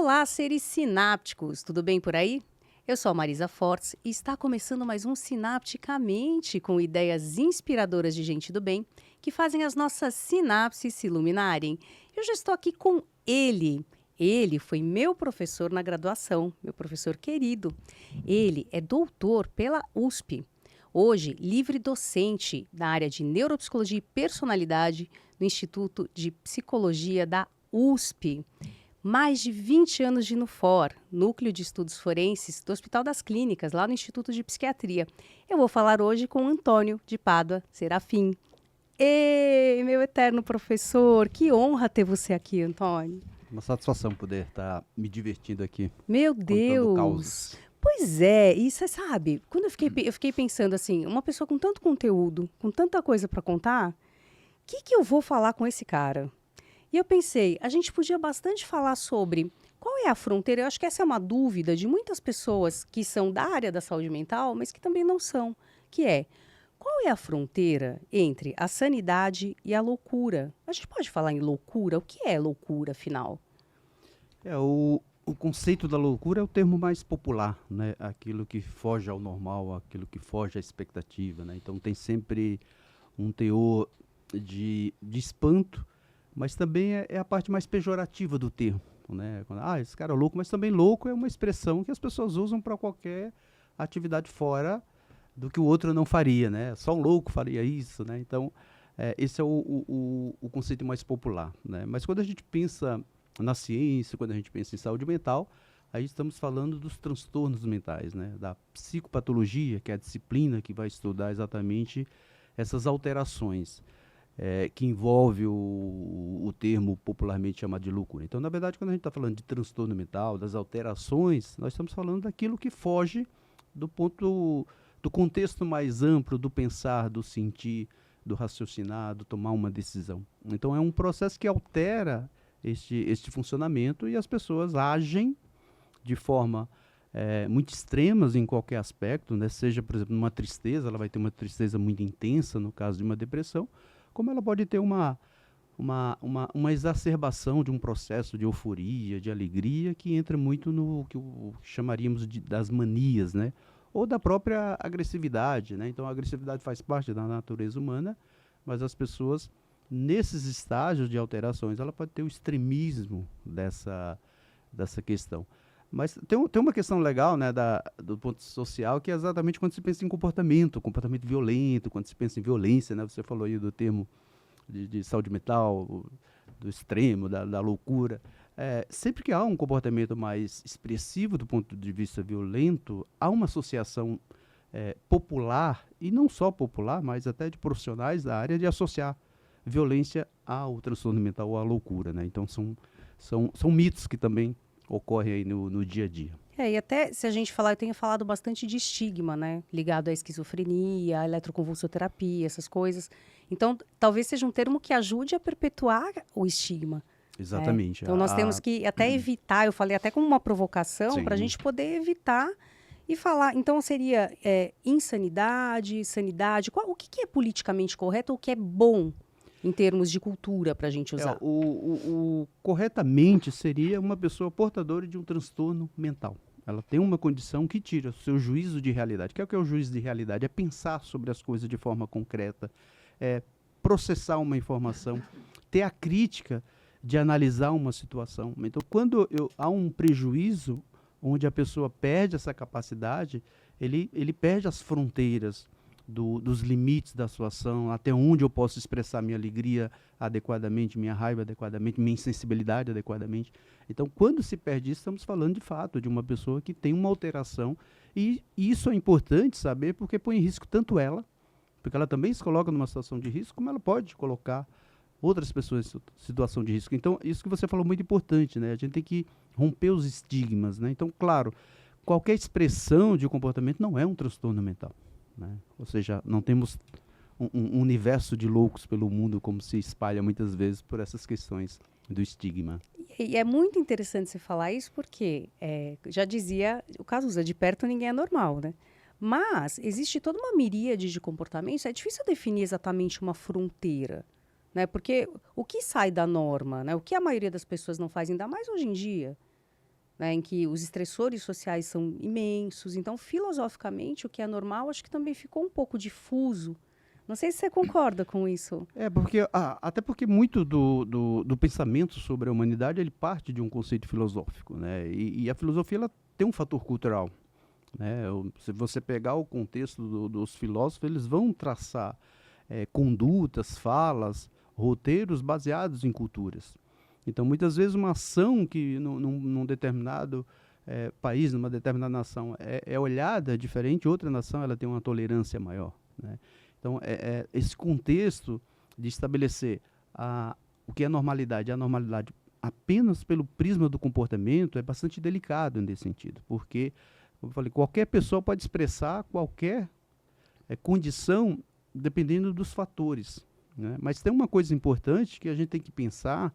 Olá, seres sinápticos, tudo bem por aí? Eu sou a Marisa Fortes e está começando mais um Sinapticamente, com ideias inspiradoras de gente do bem que fazem as nossas sinapses se iluminarem. Eu já estou aqui com ele. Ele foi meu professor na graduação, meu professor querido. Ele é doutor pela USP. Hoje, livre docente da área de neuropsicologia e personalidade no Instituto de Psicologia da USP. Mais de 20 anos de NUFOR, Núcleo de Estudos Forenses do Hospital das Clínicas, lá no Instituto de Psiquiatria. Eu vou falar hoje com Antônio de Pádua Serafim. Ei, meu eterno professor, que honra ter você aqui, Antônio. Uma satisfação poder estar me divertindo aqui, Meu contando Deus! causas. Pois é, e você sabe, quando eu fiquei pensando assim, uma pessoa com tanto conteúdo, com tanta coisa para contar, o que eu vou falar com esse cara? E eu pensei, a gente podia bastante falar sobre qual é a fronteira. Eu acho que essa é uma dúvida de muitas pessoas que são da área da saúde mental, mas que também não são, que é, qual é a fronteira entre a sanidade e a loucura? A gente pode falar em loucura? O que é loucura, afinal? O conceito da loucura é o termo mais popular, né? Aquilo que foge ao normal, aquilo que foge à expectativa, né? Então tem sempre um teor de espanto, mas também é a parte mais pejorativa do termo, né? Esse cara é louco, mas também louco é uma expressão que as pessoas usam para qualquer atividade fora do que o outro não faria, né? Só um louco faria isso, né? Então, esse é o conceito mais popular, né? Mas quando a gente pensa na ciência, quando a gente pensa em saúde mental, aí estamos falando dos transtornos mentais, né? Da psicopatologia, que é a disciplina que vai estudar exatamente essas alterações, que envolve o termo popularmente chamado de loucura. Então, na verdade, quando a gente está falando de transtorno mental, das alterações, nós estamos falando daquilo que foge do contexto mais amplo do pensar, do sentir, do raciocinar, do tomar uma decisão. Então, é um processo que altera este funcionamento e as pessoas agem de forma muito extremas em qualquer aspecto, né? Seja, por exemplo, numa tristeza, ela vai ter uma tristeza muito intensa no caso de uma depressão, como ela pode ter uma exacerbação de um processo de euforia, de alegria, que entra muito no que chamaríamos das manias, né? Ou da própria agressividade, né? Então a agressividade faz parte da natureza humana, mas as pessoas, nesses estágios de alterações, ela pode ter o extremismo dessa questão. Mas tem uma questão legal, né, do ponto social, que é exatamente quando se pensa em comportamento violento, quando se pensa em violência, né? Você falou aí do termo de saúde mental, do extremo, da loucura. Sempre que há um comportamento mais expressivo do ponto de vista violento, há uma associação popular, e não só popular, mas até de profissionais da área, de associar violência ao transtorno mental ou à loucura, né? Então são mitos que também ocorrem aí no dia a dia. E até se a gente falar, eu tenho falado bastante de estigma, né? Ligado à esquizofrenia, à eletroconvulsoterapia, essas coisas. Então, talvez seja um termo que ajude a perpetuar o estigma. Exatamente. Então, nós temos que até evitar, eu falei até como uma provocação, para a gente poder evitar e falar. Então, seria insanidade, sanidade. O que é politicamente correto ou o que é bom em termos de cultura para a gente usar? Corretamente seria uma pessoa portadora de um transtorno mental. Ela tem uma condição que tira o seu juízo de realidade. O que é o juízo de realidade? É pensar sobre as coisas de forma concreta, processar uma informação, ter a crítica de analisar uma situação. Então, quando há um prejuízo, onde a pessoa perde essa capacidade, ele perde as fronteiras dos limites da sua ação, até onde eu posso expressar minha alegria adequadamente, minha raiva adequadamente, minha insensibilidade adequadamente. Então, quando se perde isso, estamos falando de fato de uma pessoa que tem uma alteração, e isso é importante saber, porque põe em risco tanto ela, porque ela também se coloca numa situação de risco, como ela pode colocar outras pessoas em situação de risco. Então, isso que você falou é muito importante, né? A gente tem que romper os estigmas, né? Então, claro, qualquer expressão de comportamento não é um transtorno mental, né? Ou seja, não temos um universo de loucos pelo mundo, como se espalha muitas vezes por essas questões do estigma. E é muito interessante você falar isso porque, já dizia o Cazuza, de perto ninguém é normal, né? Mas existe toda uma miríade de comportamentos, é difícil definir exatamente uma fronteira, né? Porque o que sai da norma, né? O que a maioria das pessoas não faz, ainda mais hoje em dia, né, em que os estressores sociais são imensos. Então, filosoficamente, o que é normal, acho que também ficou um pouco difuso. Não sei se você concorda com isso. Porque, até porque muito do pensamento sobre a humanidade, ele parte de um conceito filosófico, né? E a filosofia, ela tem um fator cultural, né? Se você pegar o contexto dos filósofos, eles vão traçar condutas, falas, roteiros baseados em culturas. Então, muitas vezes, uma ação que num determinado país, numa determinada nação, é olhada diferente, outra nação ela tem uma tolerância maior, né? Então, esse contexto de estabelecer o que é normalidade, a normalidade apenas pelo prisma do comportamento é bastante delicado nesse sentido, porque, como eu falei, qualquer pessoa pode expressar qualquer condição dependendo dos fatores, né? Mas tem uma coisa importante que a gente tem que pensar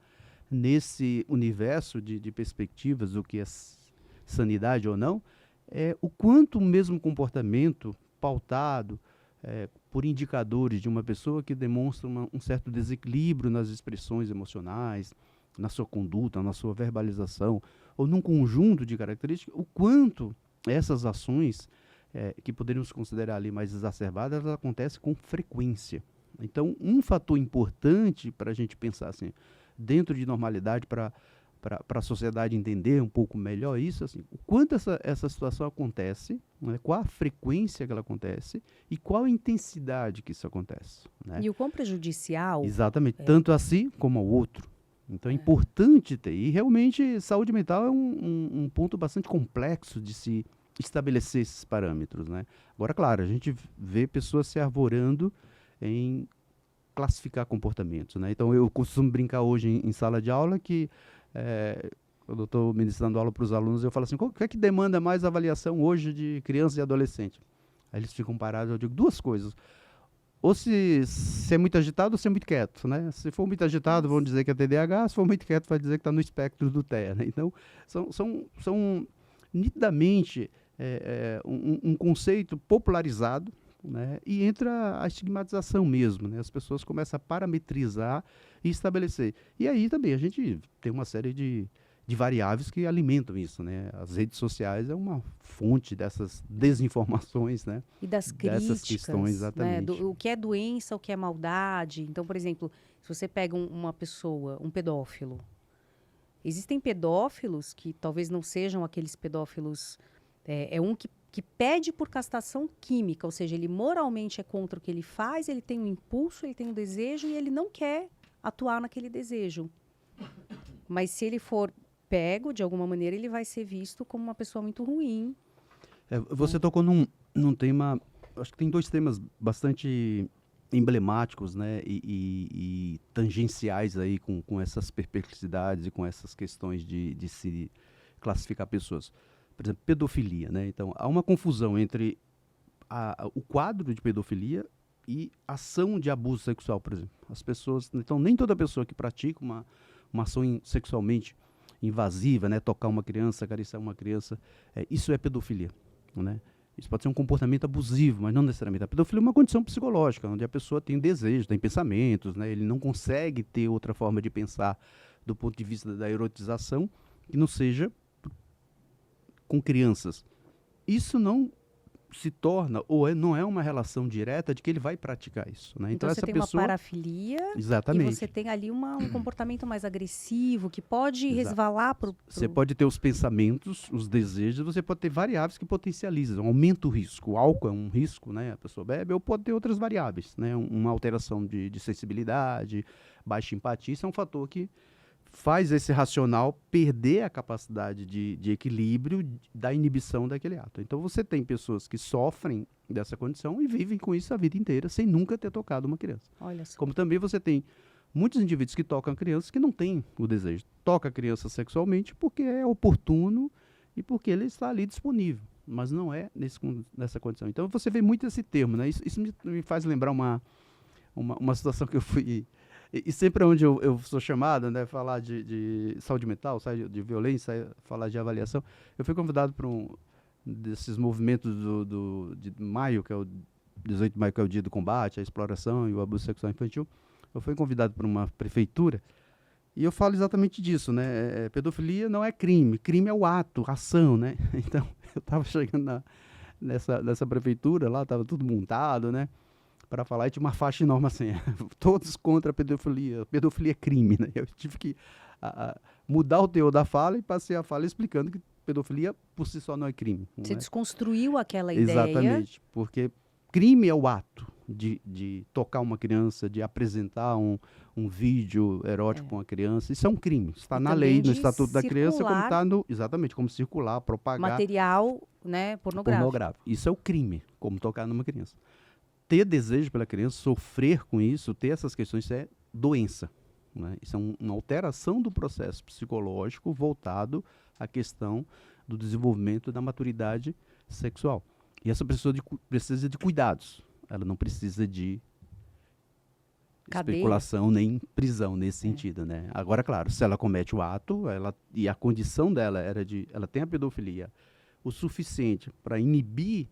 nesse universo de perspectivas, o que é sanidade ou não, é o quanto o mesmo comportamento pautado por indicadores de uma pessoa que demonstra um certo desequilíbrio nas expressões emocionais, na sua conduta, na sua verbalização, ou num conjunto de características, o quanto essas ações, que poderíamos considerar ali mais exacerbadas, elas acontecem com frequência. Então, um fator importante para a gente pensar assim, dentro de normalidade, para a sociedade entender um pouco melhor isso, assim, o quanto essa situação acontece, né, qual a frequência que ela acontece e qual a intensidade que isso acontece, né? E o quão prejudicial... Exatamente, tanto a si como ao outro. Então é importante ter, e realmente saúde mental é um ponto bastante complexo de se estabelecer esses parâmetros, né? Agora, claro, a gente vê pessoas se arvorando em classificar comportamentos, né? Então eu costumo brincar hoje em sala de aula que quando eu estou ministrando aula para os alunos, eu falo assim, o que é que demanda mais avaliação hoje de criança e adolescente? Aí eles ficam parados, eu digo duas coisas. Ou se é muito agitado ou se é muito quieto, né? Se for muito agitado, vão dizer que é TDAH, se for muito quieto, vai dizer que está no espectro do TEA, né? Então, são nitidamente um conceito popularizado, né? E entra a estigmatização mesmo, né? As pessoas começam a parametrizar e estabelecer. E aí também a gente tem uma série de variáveis que alimentam isso, né? As redes sociais é uma fonte dessas desinformações, né? E das Dessas questões, críticas, né? exatamente. O que é doença, o que é maldade. Então, por exemplo, se você pega uma pessoa, um pedófilo, existem pedófilos que talvez não sejam aqueles pedófilos... É um que pede por castração química, ou seja, ele moralmente é contra o que ele faz, ele tem um impulso, ele tem um desejo e ele não quer atuar naquele desejo. Mas se ele for pego, de alguma maneira, ele vai ser visto como uma pessoa muito ruim. Você tocou num tema, acho que tem dois temas bastante emblemáticos, né, e tangenciais aí com essas perplexidades e com essas questões de se classificar pessoas. Por exemplo, pedofilia, né? Então, há uma confusão entre o quadro de pedofilia e ação de abuso sexual, por exemplo. As pessoas, então, nem toda pessoa que pratica uma ação sexualmente invasiva, né, tocar uma criança, acariciar uma criança, isso é pedofilia, né? Isso pode ser um comportamento abusivo, mas não necessariamente. A pedofilia é uma condição psicológica, onde a pessoa tem desejos, tem pensamentos, né? Ele não consegue ter outra forma de pensar do ponto de vista da erotização que não seja com crianças. Isso não se torna, ou não é uma relação direta de que ele vai praticar isso, né? Então Essa você tem pessoa... uma parafilia Exatamente. e você tem ali um comportamento mais agressivo que pode resvalar para o... Você pode ter os pensamentos, os desejos, você pode ter variáveis que potencializam, aumenta o risco. O álcool é um risco, né? A pessoa bebe, ou pode ter outras variáveis, né? Uma alteração de sensibilidade, baixa empatia, isso é um fator que faz esse racional perder a capacidade de equilíbrio da inibição daquele ato. Então você tem pessoas que sofrem dessa condição e vivem com isso a vida inteira sem nunca ter tocado uma criança. Olha só. Como também você tem muitos indivíduos que tocam crianças que não têm o desejo. Toca a criança sexualmente porque é oportuno e porque ele está ali disponível, mas não é nessa condição. Então você vê muito esse termo, né? Isso me faz lembrar uma situação que eu fui... E sempre onde eu sou chamado, né, falar de saúde mental, de violência, falar de avaliação, eu fui convidado para um desses movimentos de maio, que é o 18 de maio, que é o dia do combate, a exploração e o abuso sexual infantil. Eu fui convidado para uma prefeitura E eu falo exatamente disso, né? Pedofilia não é crime, crime é o ato, a ação, né? Então, eu estava chegando nessa prefeitura lá, estava tudo montado, né? Para falar, e tinha uma faixa enorme assim, todos contra a pedofilia é crime, né? Eu tive que mudar o teor da fala e passei a fala explicando que pedofilia por si só não é crime. Você Não é? desconstruiu aquela ideia. Exatamente, porque crime é o ato de tocar uma criança, de apresentar um vídeo erótico para uma criança. Isso é um crime. Está E na também lei, no de Estatuto da Criança, como circular está no. Exatamente, como circular, propagar material, né, pornográfico. pornográfico. Isso é o crime, como tocar numa criança. Ter desejo pela criança, sofrer com isso, ter essas questões, isso é doença. Né? Isso é uma alteração do processo psicológico voltado à questão do desenvolvimento da maturidade sexual. E essa pessoa precisa de cuidados. Ela não precisa de Cadeia. especulação nem prisão nesse sentido, né? Agora, claro, se ela comete o ato, e a condição dela ela tem a pedofilia o suficiente para inibir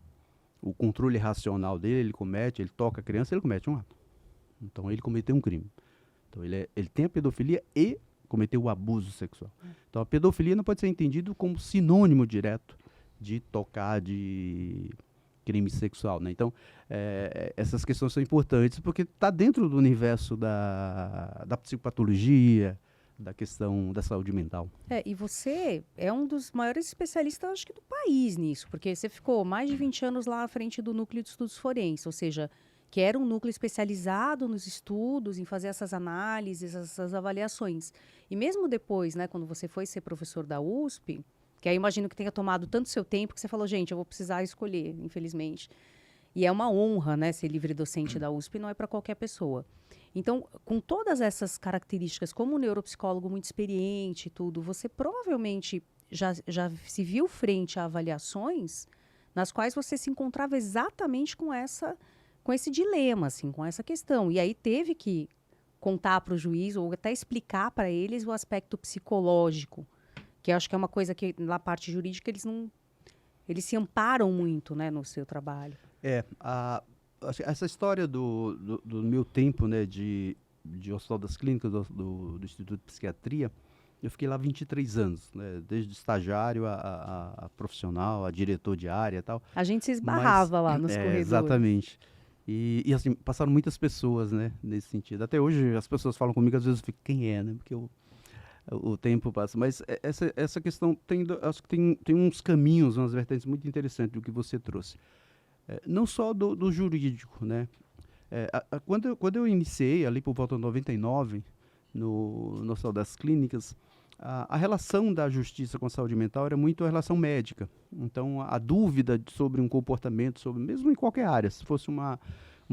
o controle racional dele, ele toca a criança, ele comete um ato. Então, ele cometeu um crime. Então, ele tem a pedofilia e cometeu o abuso sexual. Então, a pedofilia não pode ser entendido como sinônimo direto de tocar, de crime sexual, né? Então, essas questões são importantes porque está dentro do universo da psicopatologia, da questão da saúde mental. E você é um dos maiores especialistas, acho que, do país nisso, porque você ficou mais de 20 anos lá à frente do Núcleo de Estudos Forenses, ou seja, que era um núcleo especializado nos estudos, em fazer essas análises, essas avaliações. E mesmo depois, né, quando você foi ser professor da USP, que aí eu imagino que tenha tomado tanto seu tempo que você falou, gente, eu vou precisar escolher, infelizmente. E é uma honra, né, ser livre docente da USP, não é para qualquer pessoa. Então, com todas essas características, como um neuropsicólogo muito experiente e tudo, você provavelmente já se viu frente a avaliações nas quais você se encontrava exatamente com esse dilema, assim, com essa questão. E aí teve que contar para o juiz ou até explicar para eles o aspecto psicológico, que eu acho que é uma coisa que, na parte jurídica, eles se amparam muito, né, no seu trabalho. Essa história do meu tempo, né, de Hospital das Clínicas, do Instituto de Psiquiatria, eu fiquei lá 23 anos, né, desde estagiário a profissional, a diretor de área e tal. A gente se esbarrava lá nos corredores. Exatamente. E assim, passaram muitas pessoas, né, nesse sentido. Até hoje as pessoas falam comigo, às vezes eu fico, quem é, né, porque o tempo passa. Mas essa questão acho que tem uns caminhos, umas vertentes muito interessantes do que você trouxe. Não só do jurídico, né? Quando eu iniciei, ali por volta de 99, no Hospital das Clínicas, a relação da justiça com a saúde mental era muito a relação médica. Então, a dúvida sobre um comportamento, mesmo em qualquer área, se fosse uma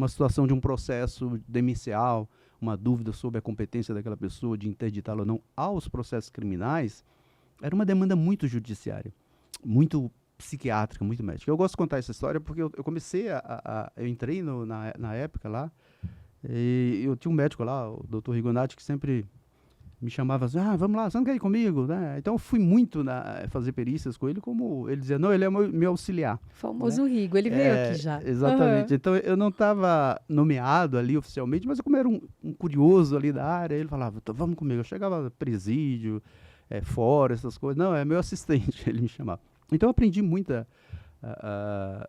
situação de um processo demencial, uma dúvida sobre a competência daquela pessoa de interditá-la ou não aos processos criminais, era uma demanda muito judiciária, muito psiquiátrica, muito médica. Eu gosto de contar essa história porque eu comecei eu entrei na época lá, e eu tinha um médico lá, o Dr. Rigonati, que sempre me chamava assim, vamos lá, você não quer ir comigo? Né? Então eu fui muito fazer perícias com ele, como ele dizia, não, ele é meu auxiliar. Famoso, né? Rigo, ele veio aqui já. Exatamente. Uhum. Então eu não estava nomeado ali oficialmente, mas eu, como era um curioso ali da área, ele falava, vamos comigo. Eu chegava no presídio, fora, essas coisas. Não, é meu assistente, ele me chamava. Então eu aprendi muita a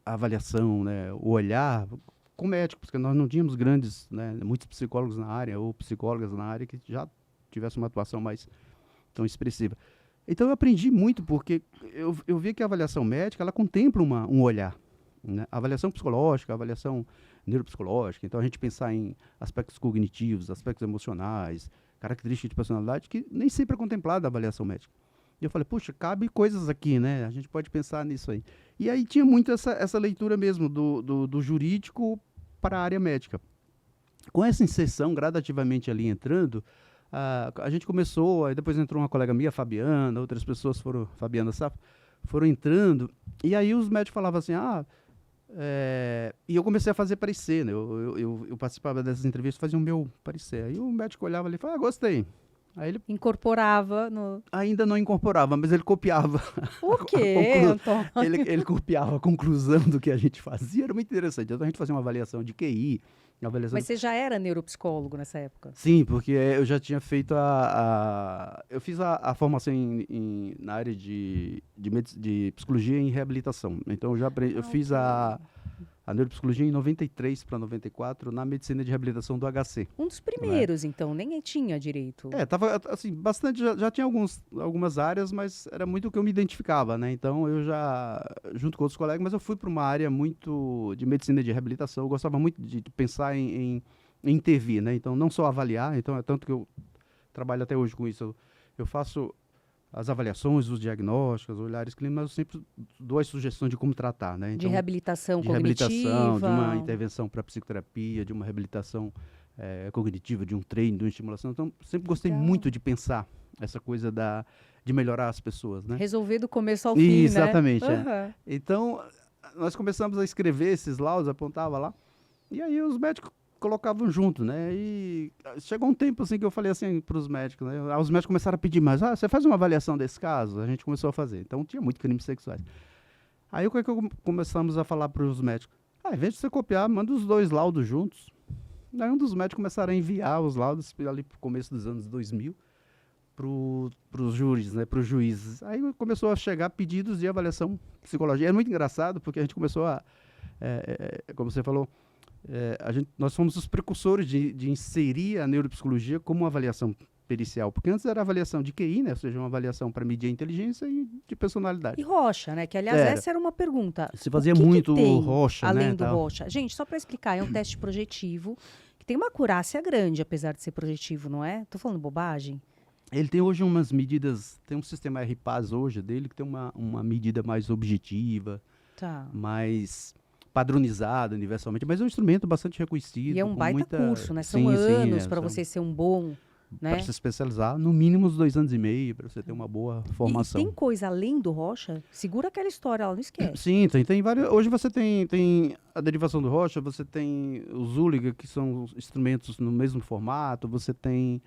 avaliação, né, o olhar com médicos, porque nós não tínhamos grandes, né, muitos psicólogos na área ou psicólogas na área que já tivessem uma atuação mais tão expressiva. Então eu aprendi muito porque eu vi que a avaliação médica ela contempla um olhar, né? A avaliação psicológica, a avaliação neuropsicológica. Então a gente pensar em aspectos cognitivos, aspectos emocionais, características de personalidade que nem sempre é contemplada a avaliação médica. E eu falei, puxa, cabe coisas aqui, né? A gente pode pensar nisso aí. E aí tinha muito essa leitura mesmo do jurídico para a área médica. Com essa inserção gradativamente ali entrando, a gente começou, aí depois entrou uma colega minha, Fabiana, outras pessoas Fabiana Saf, foram entrando, e aí os médicos falavam assim, e eu comecei a fazer parecer, né? Eu participava dessas entrevistas, fazia o meu parecer. Aí o médico olhava ali e falava, gostei. Aí ele incorporava no... Ainda não incorporava, mas ele copiava. O quê, Antônio? Ele copiava a conclusão do que a gente fazia, era muito interessante. Então a gente fazia uma avaliação de QI, avaliação. Mas você já era neuropsicólogo nessa época? Sim, porque eu já tinha feito eu fiz a formação na área de psicologia em reabilitação. Então eu fiz a neuropsicologia em 93 para 94 na medicina de reabilitação do HC. Um dos Não é? primeiros, então, nem tinha direito. Tava assim, bastante, já tinha algumas áreas, mas era muito o que eu me identificava, né? Então eu já, junto com outros colegas, mas eu fui para uma área muito de medicina de reabilitação, eu gostava muito de pensar em intervir, né? Então não só avaliar, então é tanto que eu trabalho até hoje com isso, eu faço as avaliações, os diagnósticos, os olhares clínicos, mas eu sempre dou as sugestões de como tratar, né? De Então, reabilitação de cognitiva. reabilitação, de uma intervenção para psicoterapia, de uma reabilitação cognitiva, de um treino, de uma estimulação. Então, sempre gostei Legal. muito de pensar essa coisa de melhorar as pessoas, né? Resolver do começo ao fim, Exatamente, né? é. Então, nós começamos a escrever esses laudos, apontava lá, e aí os médicos colocavam junto, né? E chegou um tempo assim que eu falei assim para os médicos, né? Os médicos começaram a pedir mais. Você faz uma avaliação desse caso? A gente começou a fazer. Então tinha muito crimes sexuais. Aí o que é que começamos a falar para os médicos? Em vez de você copiar, manda os dois laudos juntos. Aí um dos médicos começaram a enviar os laudos ali pro começo dos anos 2000 para os júris, né? Para os juízes. Aí começou a chegar pedidos de avaliação psicológica. É muito engraçado porque a gente começou como você falou, nós fomos os precursores de inserir a neuropsicologia como uma avaliação pericial, porque antes era avaliação de QI, né? Ou seja, uma avaliação para medir a inteligência e de personalidade. E Rocha, né? Que, aliás, essa era uma pergunta. Se fazia O que muito tem, Rocha, além né? do Rocha. Gente, só para explicar, é um teste projetivo que tem uma acurácia grande, apesar de ser projetivo, não é? Tô falando bobagem? Ele tem hoje umas medidas, tem um sistema RPAS hoje dele que tem uma medida mais objetiva, mais padronizada universalmente, mas é um instrumento bastante reconhecido. E é um baita curso, né? São anos para você ser um bom... Né? Para se especializar, no mínimo uns 2 anos e meio, para você ter uma boa formação. E tem coisa além do Rocha? Segura aquela história, ela não esquece. Sim, tem várias. Hoje você tem a derivação do Rocha, você tem o Zuliger, que são instrumentos no mesmo formato, você tem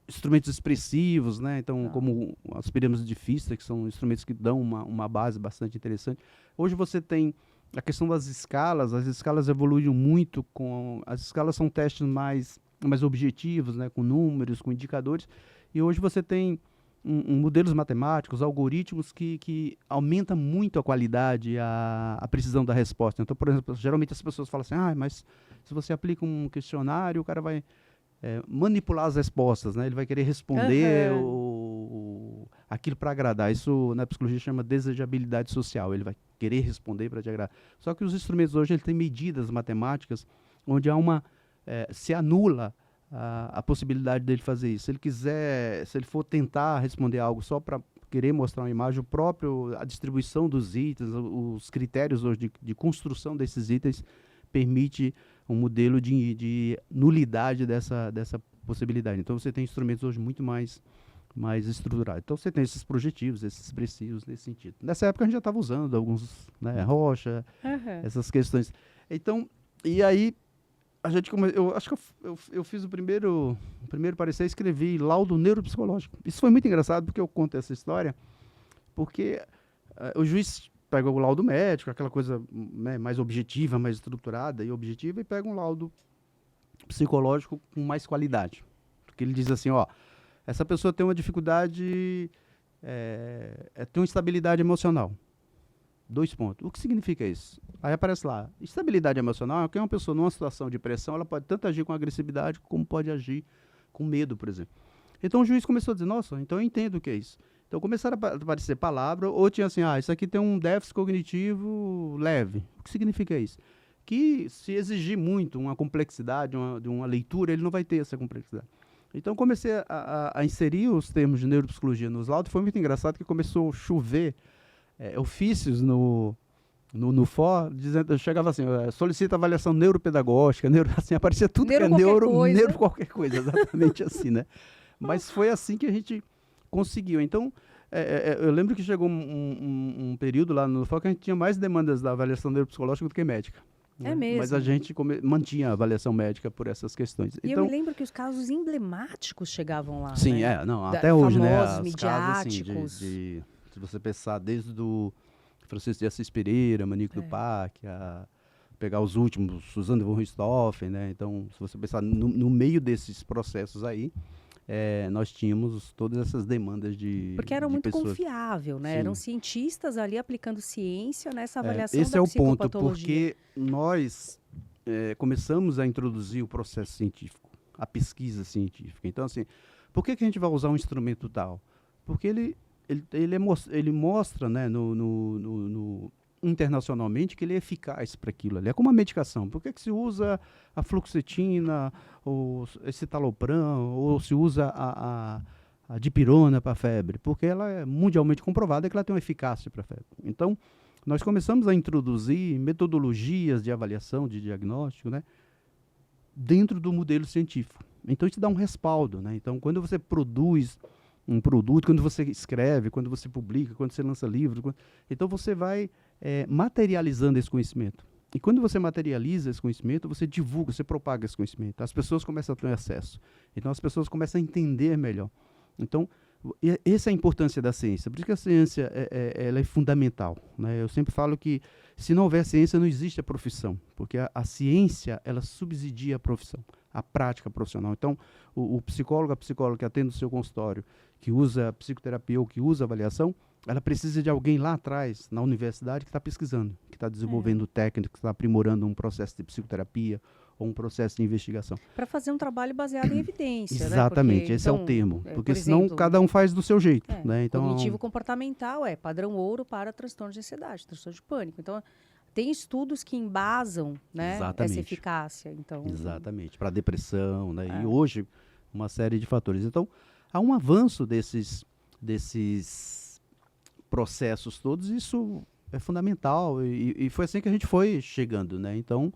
instrumentos expressivos, né? Então, como as pirâmides de Pfister, que são instrumentos que dão uma base bastante interessante. Hoje você tem a questão das escalas, as escalas evoluíram muito as escalas são testes mais objetivos, né, com números, com indicadores, e hoje você tem modelos matemáticos, algoritmos que aumentam muito a qualidade, a precisão da resposta. Então, por exemplo, geralmente as pessoas falam assim, mas se você aplica um questionário, o cara vai manipular as respostas, né? Ele vai querer responder aquilo para agradar. Isso na psicologia chama desejabilidade social, ele vai querer responder para te agradar. Só que os instrumentos hoje ele têm medidas matemáticas onde há se anula a possibilidade dele fazer isso. Se ele for tentar responder algo só para querer mostrar uma imagem, a distribuição dos itens, os critérios hoje de construção desses itens permite um modelo de nulidade dessa possibilidade. Então você tem instrumentos hoje muito mais estruturados. Então você tem esses projetivos, esses expressivos nesse sentido. Nessa época a gente já estava usando alguns, né, Rocha, essas questões. Então, e aí eu acho que eu fiz o primeiro parecer, escrevi laudo neuropsicológico. Isso foi muito engraçado porque eu conto essa história, porque o juiz pega o laudo médico, aquela coisa, né, mais objetiva, mais estruturada e objetiva, e pega um laudo psicológico com mais qualidade. Porque ele diz assim, essa pessoa tem uma dificuldade, tem uma instabilidade emocional. 2 pontos. O que significa isso? Aí aparece lá, estabilidade emocional é que uma pessoa numa situação de pressão, ela pode tanto agir com agressividade, como pode agir com medo, por exemplo. Então o juiz começou a dizer, nossa, então eu entendo o que é isso. Então começaram a aparecer palavras, ou tinha assim, isso aqui tem um déficit cognitivo leve. O que significa isso? Que se exigir muito uma complexidade, de uma leitura, ele não vai ter essa complexidade. Então comecei a inserir os termos de neuropsicologia nos laudos. Foi muito engraçado que começou a chover ofícios no FO, dizendo, chegava assim, solicita avaliação neuropedagógica, assim, aparecia tudo neuro que é neuro qualquer coisa, exatamente assim, né? Mas foi assim que a gente conseguiu. Então, eu lembro que chegou um período lá no FO que a gente tinha mais demandas da avaliação neuropsicológica do que médica. É mesmo. Mas a gente mantinha a avaliação médica por essas questões. E então, eu me lembro que os casos emblemáticos chegavam lá, sim, né? Até hoje, né? Famosos, Os casos, assim, midiáticos. se você pensar desde o Francisco de Assis Pereira, Manico do Parque, pegar os últimos, Suzanne von Richthofen, né? Então, se você pensar no meio desses processos aí, nós tínhamos todas essas demandas Porque era de muito pessoas. confiável, né? Eram Sim. cientistas ali aplicando ciência nessa avaliação Esse da é o ponto, psicopatologia. porque nós começamos a introduzir o processo científico, a pesquisa científica. Então, assim, por que a gente vai usar um instrumento tal? Porque ele mostra, né, internacionalmente que ele é eficaz para aquilo ali. É como uma medicação. Por que se usa a fluoxetina, ou esse citalopram, ou se usa a dipirona para febre? Porque ela é mundialmente comprovada que ela tem uma eficácia para febre. Então, nós começamos a introduzir metodologias de avaliação, de diagnóstico, né, dentro do modelo científico. Então, isso dá um respaldo, né? Então, quando você produz um produto, quando você escreve, quando você publica, quando você lança livro, então você vai materializando esse conhecimento. E quando você materializa esse conhecimento, você divulga, você propaga esse conhecimento. As pessoas começam a ter acesso. Então, as pessoas começam a entender melhor. Então, essa é a importância da ciência. Por isso que a ciência ela é fundamental, né? Eu sempre falo que se não houver ciência, não existe a profissão, porque a ciência ela subsidia a profissão, a prática profissional. Então, o psicólogo, a psicóloga que atende o seu consultório, que usa psicoterapia ou que usa avaliação, ela precisa de alguém lá atrás, na universidade, que está pesquisando, que está desenvolvendo técnicas, que está aprimorando um processo de psicoterapia ou um processo de investigação. Para fazer um trabalho baseado em evidência. Exatamente, né? Porque, esse é o termo. Porque por senão exemplo, cada um faz do seu jeito. Né? Então, cognitivo-comportamental é padrão ouro para transtorno de ansiedade, transtorno de pânico. Então, tem estudos que embasam, né, essa eficácia. Então, exatamente, para depressão, né? E hoje, uma série de fatores. Então, há um avanço desses processos todos, isso é fundamental. E foi assim que a gente foi chegando, né? Então,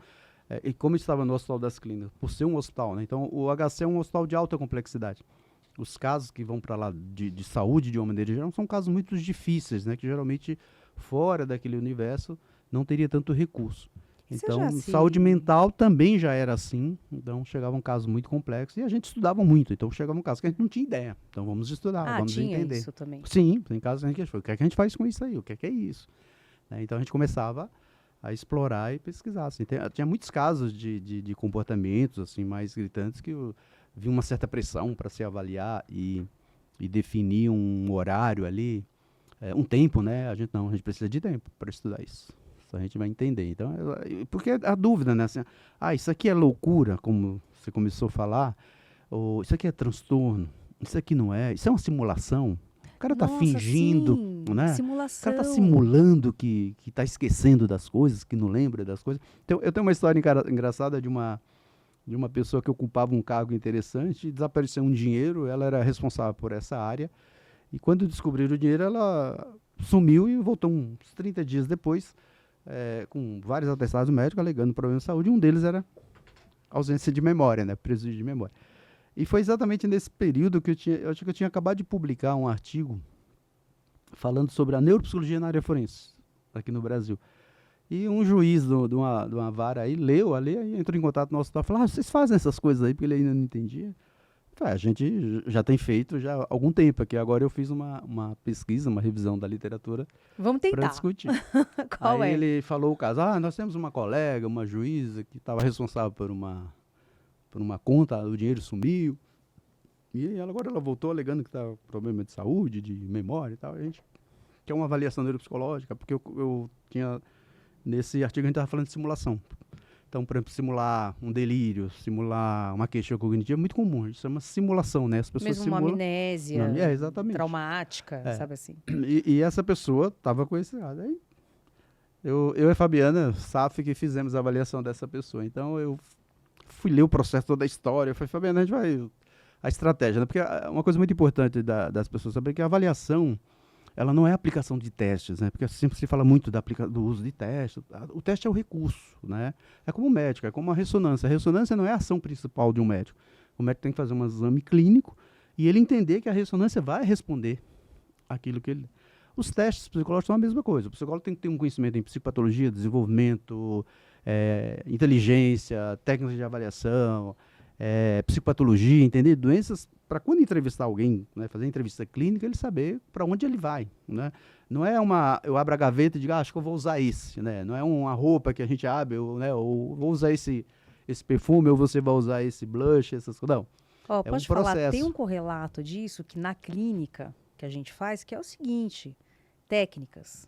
e como estava no Hospital das Clínicas, por ser um hospital, né? Então, o HC é um hospital de alta complexidade. Os casos que vão para lá de saúde, de uma maneira geral, são casos muito difíceis, né? Que geralmente, fora daquele universo, não teria tanto recurso. Então, saúde mental também já era assim. Então, chegavam casos muito complexos e a gente estudava muito. Então, chegavam casos que a gente não tinha ideia. Então, vamos estudar, vamos entender. Isso também. Sim, tem casos que a gente achou. O que é que a gente faz com isso aí? O que é isso? Né? Então, a gente começava a explorar e pesquisar. Assim. Tinha muitos casos de comportamentos assim, mais gritantes que havia uma certa pressão para se avaliar e definir um horário ali, um tempo, né? A gente precisa de tempo para estudar isso. A gente vai entender. Então, porque a dúvida, né? Assim, isso aqui é loucura, como você começou a falar, ou isso aqui é transtorno, isso aqui não é, isso é uma simulação. O cara está fingindo, né? Simulação. O cara está simulando que está esquecendo das coisas, que não lembra das coisas. Então, eu tenho uma história engraçada de uma pessoa que ocupava um cargo interessante, e desapareceu um dinheiro, ela era responsável por essa área, e quando descobriram o dinheiro, ela sumiu e voltou uns 30 dias depois, com vários atestados médicos alegando problema de saúde, e um deles era ausência de memória, né, prejuízo de memória. E foi exatamente nesse período que eu acho que eu tinha acabado de publicar um artigo falando sobre a neuropsicologia na área forense, aqui no Brasil. E um juiz de uma vara aí leu ali, aí entrou em contato no nosso hospital e falou, vocês fazem essas coisas aí, porque ele ainda não entendia. A gente já tem feito já há algum tempo aqui. Agora eu fiz uma pesquisa, uma revisão da literatura. Vamos tentar. Para discutir. Qual aí ele falou o caso. Nós temos uma colega, uma juíza, que estava responsável por uma conta, o dinheiro sumiu. E agora ela voltou alegando que estava com problema de saúde, de memória e tal. Que é uma avaliação neuropsicológica, porque eu tinha... Nesse artigo a gente estava falando de simulação. Então, por exemplo, simular um delírio, simular uma queixa cognitiva é muito comum. Isso é uma simulação, né? As pessoas mesmo simulam... uma amnésia exatamente. Traumática, sabe assim. E essa pessoa estava com esse lado. Aí eu e a Fabiana Saf que fizemos a avaliação dessa pessoa. Então, eu fui ler o processo, toda a história. Eu falei, Fabiana, a gente vai... A estratégia, né? Porque uma coisa muito importante das pessoas saber que a avaliação, ela não é a aplicação de testes, né? Porque sempre se fala muito do uso de testes. O teste é o recurso, né? É como o médico, é como a ressonância. A ressonância não é a ação principal de um médico. O médico tem que fazer um exame clínico e ele entender que a ressonância vai responder aquilo que ele... Os testes psicológicos são a mesma coisa. O psicólogo tem que ter um conhecimento em psicopatologia, desenvolvimento, inteligência, técnicas de avaliação, psicopatologia, entender doenças, para quando entrevistar alguém, né, fazer entrevista clínica, ele saber para onde ele vai, né? Não é eu abro a gaveta e digo, acho que eu vou usar esse, né? Não é uma roupa que a gente abre, ou vou usar esse perfume, ou você vai usar esse blush, essas coisas. Não, Ó, é um pode falar, tem processo. um correlato disso que na clínica que a gente faz, que é o seguinte, técnicas.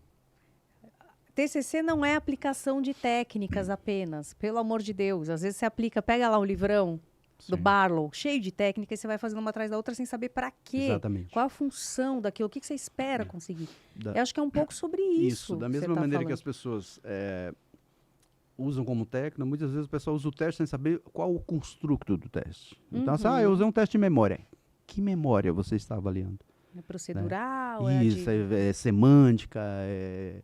TCC não é aplicação de técnicas apenas, pelo amor de Deus. Às vezes você aplica, pega lá um livrão do Sim, Barlow, cheio de técnicas, e você vai fazendo uma atrás da outra sem saber para quê. exatamente. Qual a função daquilo, o que você espera conseguir. Da- Eu acho que é um pouco sobre isso. da que você mesma tá maneira que falando. as pessoas usam como técnica, muitas vezes o pessoal usa o teste sem saber qual o construto do teste. Então, assim, eu usei um teste de memória. Que memória você está avaliando? É procedural, Isso, é semântica, é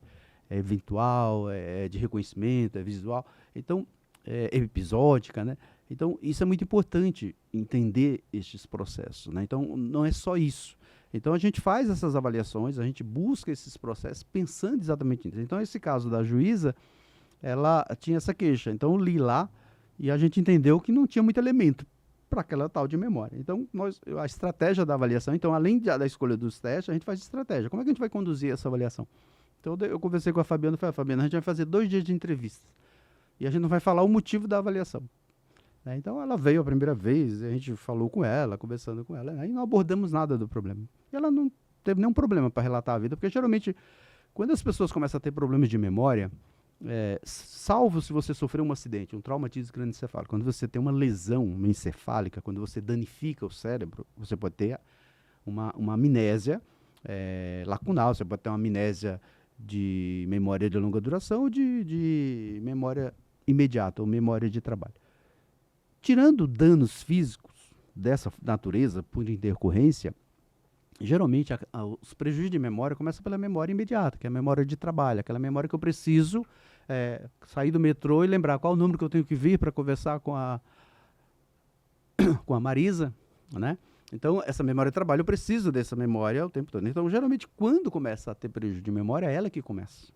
eventual, é de reconhecimento, é visual. Então, é episódica, né? Então, isso é muito importante, entender estes processos, né? Então, não é só isso. Então, a gente faz essas avaliações, a gente busca esses processos pensando exatamente nisso. Então, esse caso da juíza, ela tinha essa queixa. Então, eu li lá e a gente entendeu que não tinha muito elemento para aquela tal de memória. Então, a estratégia da avaliação, então, além da escolha dos testes, a gente faz estratégia. Como é que a gente vai conduzir essa avaliação? Então, eu conversei com a Fabiana e falei, Fabiana, a gente vai fazer 2 dias de entrevista. E a gente não vai falar o motivo da avaliação. Né? Então, ela veio a primeira vez, a gente falou com ela, conversando com ela, e não abordamos nada do problema. E ela não teve nenhum problema para relatar a vida, porque geralmente, quando as pessoas começam a ter problemas de memória, salvo se você sofreu um acidente, um traumatismo crânioencefálico, quando você tem uma lesão encefálica, quando você danifica o cérebro, você pode ter uma amnésia lacunal, você pode ter uma amnésia de memória de longa duração ou de memória imediata ou memória de trabalho. Tirando danos físicos dessa natureza por intercorrência, geralmente os prejuízos de memória começam pela memória imediata, que é a memória de trabalho, aquela memória que eu preciso sair do metrô e lembrar qual o número que eu tenho que vir para conversar com a Marisa, né? Então, essa memória de trabalho, eu preciso dessa memória o tempo todo. Então, geralmente, quando começa a ter prejuízo de memória, é ela que começa.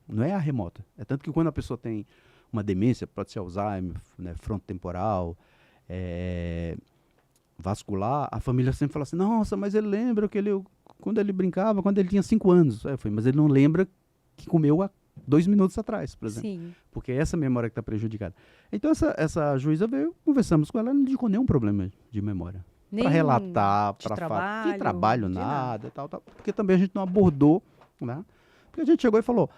Não é a remota. É tanto que quando a pessoa tem uma demência, pode ser Alzheimer, né, frontotemporal, vascular, a família sempre fala assim, nossa, mas ele lembra que quando ele brincava, quando ele tinha 5 anos. Mas ele não lembra que comeu há 2 minutos atrás, por exemplo. Sim. Porque é essa memória que está prejudicada. Então, essa juíza veio, conversamos com ela, ela não indicou nenhum problema de memória. Para relatar, para falar. De trabalho, nada, tal. Porque também a gente não abordou, né? Porque a gente chegou e falou,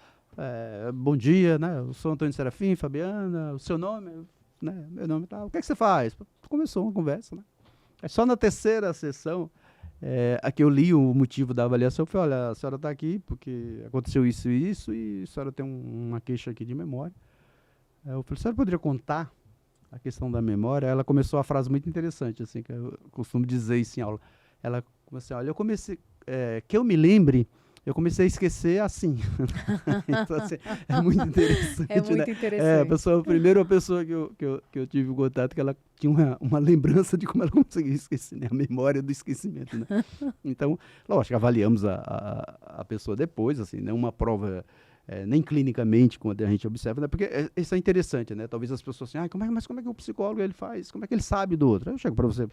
bom dia, né? Eu sou Antônio Serafim, Fabiana, o seu nome, né? Meu nome tal. O que é que você faz? Começou uma conversa, né? Só na terceira sessão, aqui eu li o motivo da avaliação, eu falei, olha, a senhora está aqui porque aconteceu isso e isso, e a senhora tem uma queixa aqui de memória. Eu falei, a senhora poderia contar a questão da memória? Ela começou a frase muito interessante, assim, que eu costumo dizer isso em aula. Ela começou, olha, eu comecei, que eu me lembre, eu comecei a esquecer assim. Então, assim, é muito interessante, É muito né? interessante. A pessoa que eu tive contato, que ela tinha uma lembrança de como ela conseguia esquecer, né? A memória do esquecimento, né? Então, lógico, avaliamos a pessoa depois, assim, né? Uma prova, nem clinicamente, quando a gente observa, né? Porque isso é interessante, né? Talvez as pessoas assim, mas como é que o psicólogo ele faz? Como é que ele sabe do outro? Eu chego para você,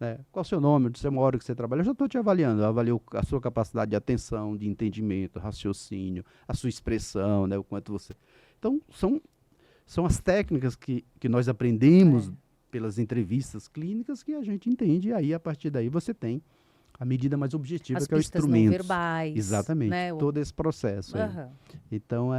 né? Qual o seu nome, de uma hora que você trabalha? Eu já estou te avaliando. Eu avalio a sua capacidade de atenção, de entendimento, raciocínio, a sua expressão, né? O quanto você... Então, são as técnicas que nós aprendemos pelas entrevistas clínicas que a gente entende, e aí, a partir daí, você tem a medida mais objetiva, que é o instrumento. Não verbais. Exatamente, né? todo esse processo. Uhum. Então,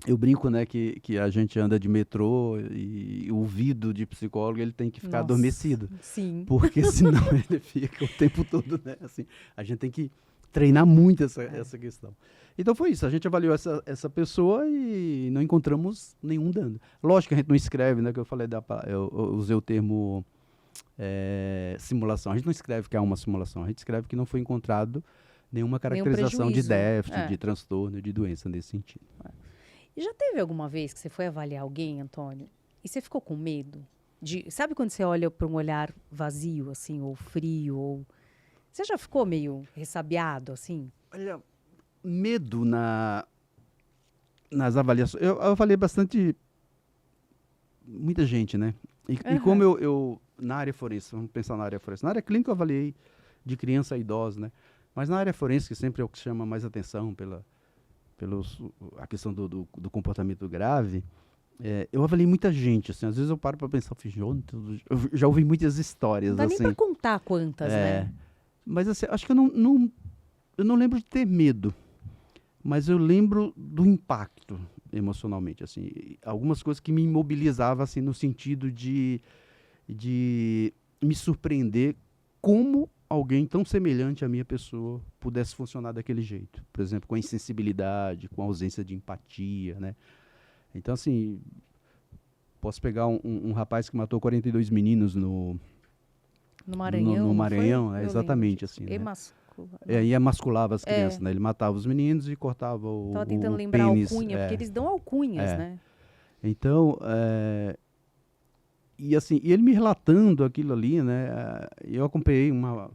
eu brinco, né, que a gente anda de metrô e o ouvido de psicólogo ele tem que ficar adormecido. Sim. Porque senão ele fica o tempo todo, né? Assim, a gente tem que treinar muito essa questão. Então foi isso, a gente avaliou essa pessoa e não encontramos nenhum dano. Lógico que a gente não escreve, né, que eu falei, eu usei o termo simulação. A gente não escreve que é uma simulação, a gente escreve que não foi encontrado nenhuma caracterização de déficit, de transtorno, de doença nesse sentido. E já teve alguma vez que você foi avaliar alguém, Antônio, e você ficou com medo? Sabe quando você olha para um olhar vazio, assim, ou frio, ou... Você já ficou meio ressabiado, assim? Olha, medo nas avaliações. Eu avaliei bastante... Muita gente, né? E como eu, na área forense, vamos pensar na área forense. Na área clínica eu avaliei de criança a idosa, né? Mas na área forense, que sempre é o que chama mais atenção a questão do comportamento grave, eu avaliei muita gente, assim. Às vezes eu paro para pensar, eu já ouvi muitas histórias, Não dá assim. nem para contar quantas, né? Mas assim, acho que eu não lembro de ter medo, mas eu lembro do impacto emocionalmente, assim, algumas coisas que me imobilizavam, assim, no sentido de me surpreender como alguém tão semelhante à minha pessoa pudesse funcionar daquele jeito. Por exemplo, com a insensibilidade, com a ausência de empatia, né? Então, assim, posso pegar um rapaz que matou 42 meninos no Maranhão, no não Maranhão, foi? Eu exatamente lembro disso. assim, né? Não. E emasculava as crianças, né? Ele matava os meninos e cortava Tava tentando o lembrar a pênis. alcunha, porque eles dão alcunhas, né? Então, e assim, e ele me relatando aquilo ali, né? Eu acompanhei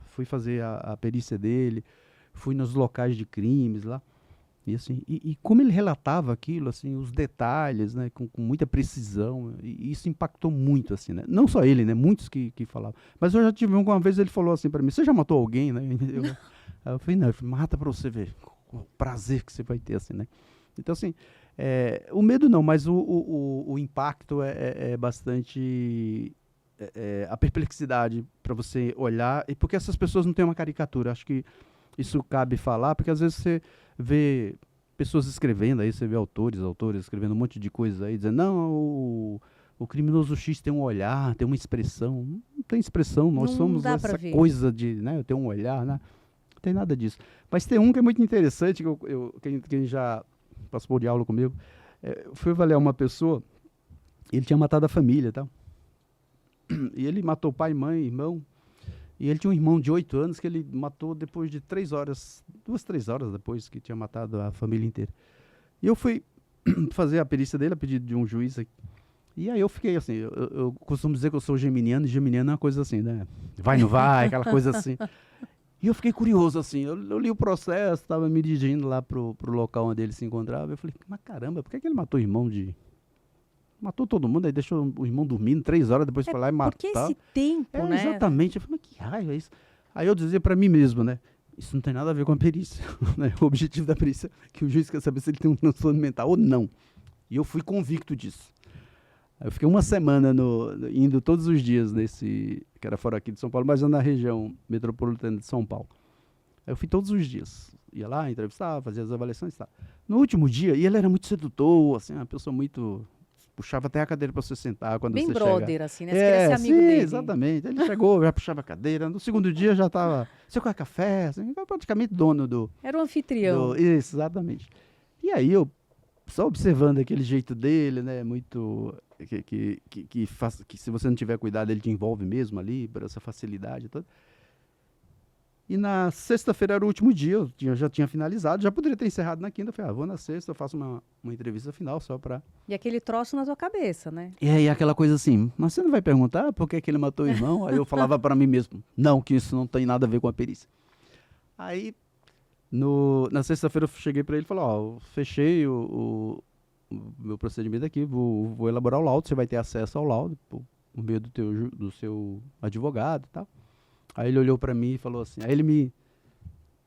fui fazer a perícia dele, fui nos locais de crimes lá. E assim, e como ele relatava aquilo, assim, os detalhes, né, com muita precisão, e isso impactou muito, assim, né? Não só ele, né, muitos que falavam. Mas eu já tive uma vez, ele falou assim para mim, você já matou alguém, né? Aí eu falei, não, mata para você ver o prazer que você vai ter, assim, né? Então, assim, o medo não, mas o impacto é bastante... a perplexidade para você olhar, e porque essas pessoas não têm uma caricatura, acho que isso cabe falar, porque às vezes você vê pessoas escrevendo aí, você vê autores escrevendo um monte de coisas aí, dizendo, não, o criminoso X tem um olhar, tem uma expressão. Não tem expressão, nós Não somos dá pra essa ver. coisa de, né, ter um olhar, né? Não tem nada disso. Mas tem um que é muito interessante, quem já passou de aula comigo, fui avaliar uma pessoa, ele tinha matado a família, tá? E ele matou pai, mãe, irmão. E ele tinha um irmão de 8 anos que ele matou depois de 3 horas, 3 horas depois que tinha matado a família inteira. E eu fui fazer a perícia dele a pedido de um juiz aqui. E aí eu fiquei assim, eu costumo dizer que eu sou geminiano, e geminiano é uma coisa assim, né? Vai, não vai, aquela coisa assim. E eu fiquei curioso, assim, eu li o processo, estava me dirigindo lá pro local onde ele se encontrava. Eu falei, mas caramba, por que ele matou o irmão de... Matou todo mundo, aí deixou o irmão dormindo 3 horas, depois foi lá e matou. Porque esse tempo, né? Exatamente. Eu falei, mas que raio é isso? Aí eu dizia pra mim mesmo, né? Isso não tem nada a ver com a perícia. Né? O objetivo da perícia é que o juiz quer saber se ele tem um transtorno mental ou não. E eu fui convicto disso. Aí eu fiquei uma semana indo todos os dias nesse, que era fora aqui de São Paulo, mas na região metropolitana de São Paulo. Aí eu fui todos os dias. Ia lá, entrevistava, fazia as avaliações e tal. No último dia, e ele era muito sedutor, assim, uma pessoa muito... Puxava até a cadeira para você sentar quando Bem você brother, chega. assim, né? Você queria ser amigo dele. Exatamente. Ele chegou, já puxava a cadeira. No segundo dia já estava... Você quer café? Assim, praticamente dono do... Era o anfitrião. Isso, exatamente. E aí eu, só observando aquele jeito dele, né? Muito... Que se você não tiver cuidado, ele te envolve mesmo ali, por essa facilidade toda. E na sexta-feira era o último dia, eu já tinha finalizado, já poderia ter encerrado na quinta. Eu falei, vou na sexta, eu faço uma entrevista final só pra... E aquele troço na tua cabeça, né? E aí aquela coisa assim, mas você não vai perguntar por que ele matou o irmão? Aí eu falava pra mim mesmo, não, que isso não tem nada a ver com a perícia. Aí, na sexta-feira eu cheguei pra ele e falei, eu fechei o meu procedimento aqui, vou elaborar o laudo, você vai ter acesso ao laudo, por meio do seu advogado e tal. Aí ele olhou pra mim e falou assim, aí ele me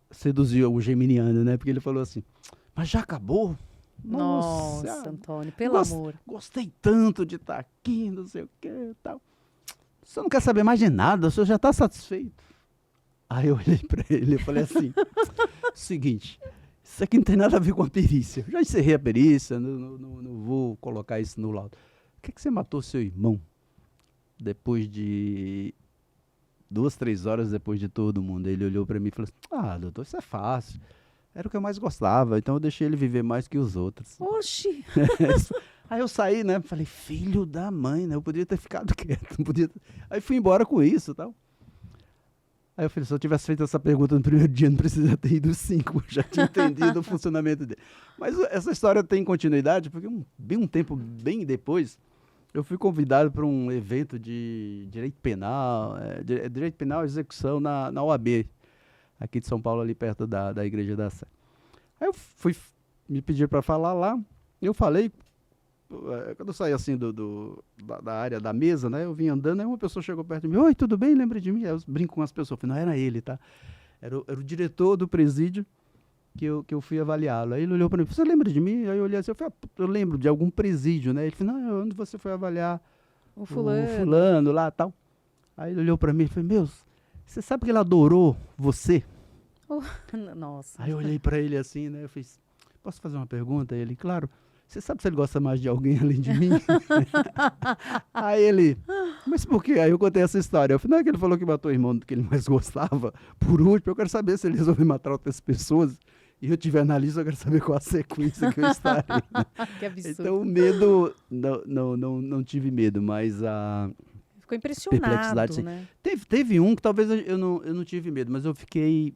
seduziu, o geminiano, né? Porque ele falou assim, mas já acabou? Nossa, Antônio, pelo amor. Gostei tanto de estar aqui, não sei o que e tal. Você não quer saber mais de nada, o senhor já está satisfeito. Aí eu olhei pra ele e falei assim, seguinte, isso aqui não tem nada a ver com a perícia. Já encerrei a perícia, não vou colocar isso no laudo. Por que você matou seu irmão depois de... 2, 3 horas depois de todo mundo? Ele olhou pra mim e falou assim, doutor, isso é fácil. Era o que eu mais gostava, então eu deixei ele viver mais que os outros. Oxi! Aí eu saí, né? Falei, filho da mãe, né? Eu podia ter ficado quieto. Não podia... Aí fui embora com isso e tal. Aí eu falei, se eu tivesse feito essa pergunta no primeiro dia, não precisa ter ido 5. Já tinha entendido o funcionamento dele. Mas essa história tem continuidade, porque um tempo bem depois... Eu fui convidado para um evento de direito penal, direito penal e execução na OAB, aqui de São Paulo, ali perto da Igreja da Sé. Aí eu me pediram para falar lá, eu falei, quando eu saí assim da área da mesa, né? Eu vim andando, aí uma pessoa chegou perto de mim. Oi, tudo bem? Lembra de mim? Aí eu brinco com as pessoas. Eu falei, não, era ele, tá? Era o diretor do presídio que eu fui avaliá-lo. Aí ele olhou para mim, você lembra de mim? Aí eu olhei assim, eu falei, eu lembro de algum presídio, né? Ele falou, não, onde você foi avaliar O o fulano. fulano lá e tal. Aí ele olhou para mim e falou, meu, você sabe que ele adorou você? Oh, nossa. Aí eu olhei para ele assim, né? Eu fiz, posso fazer uma pergunta? Aí ele, claro. Você sabe se ele gosta mais de alguém além de mim? Aí ele, mas por quê? Aí eu contei essa história. Eu falei, não é que ele falou que matou o irmão que ele mais gostava. Por último, eu quero saber se ele resolveu matar outras pessoas. E eu tiver na lista, eu quero saber qual a sequência que eu estarei. Que absurdo. Então, o medo, não tive medo, mas a Ficou impressionado, perplexidade, sim. né? Teve um que talvez eu não tive medo, mas eu fiquei,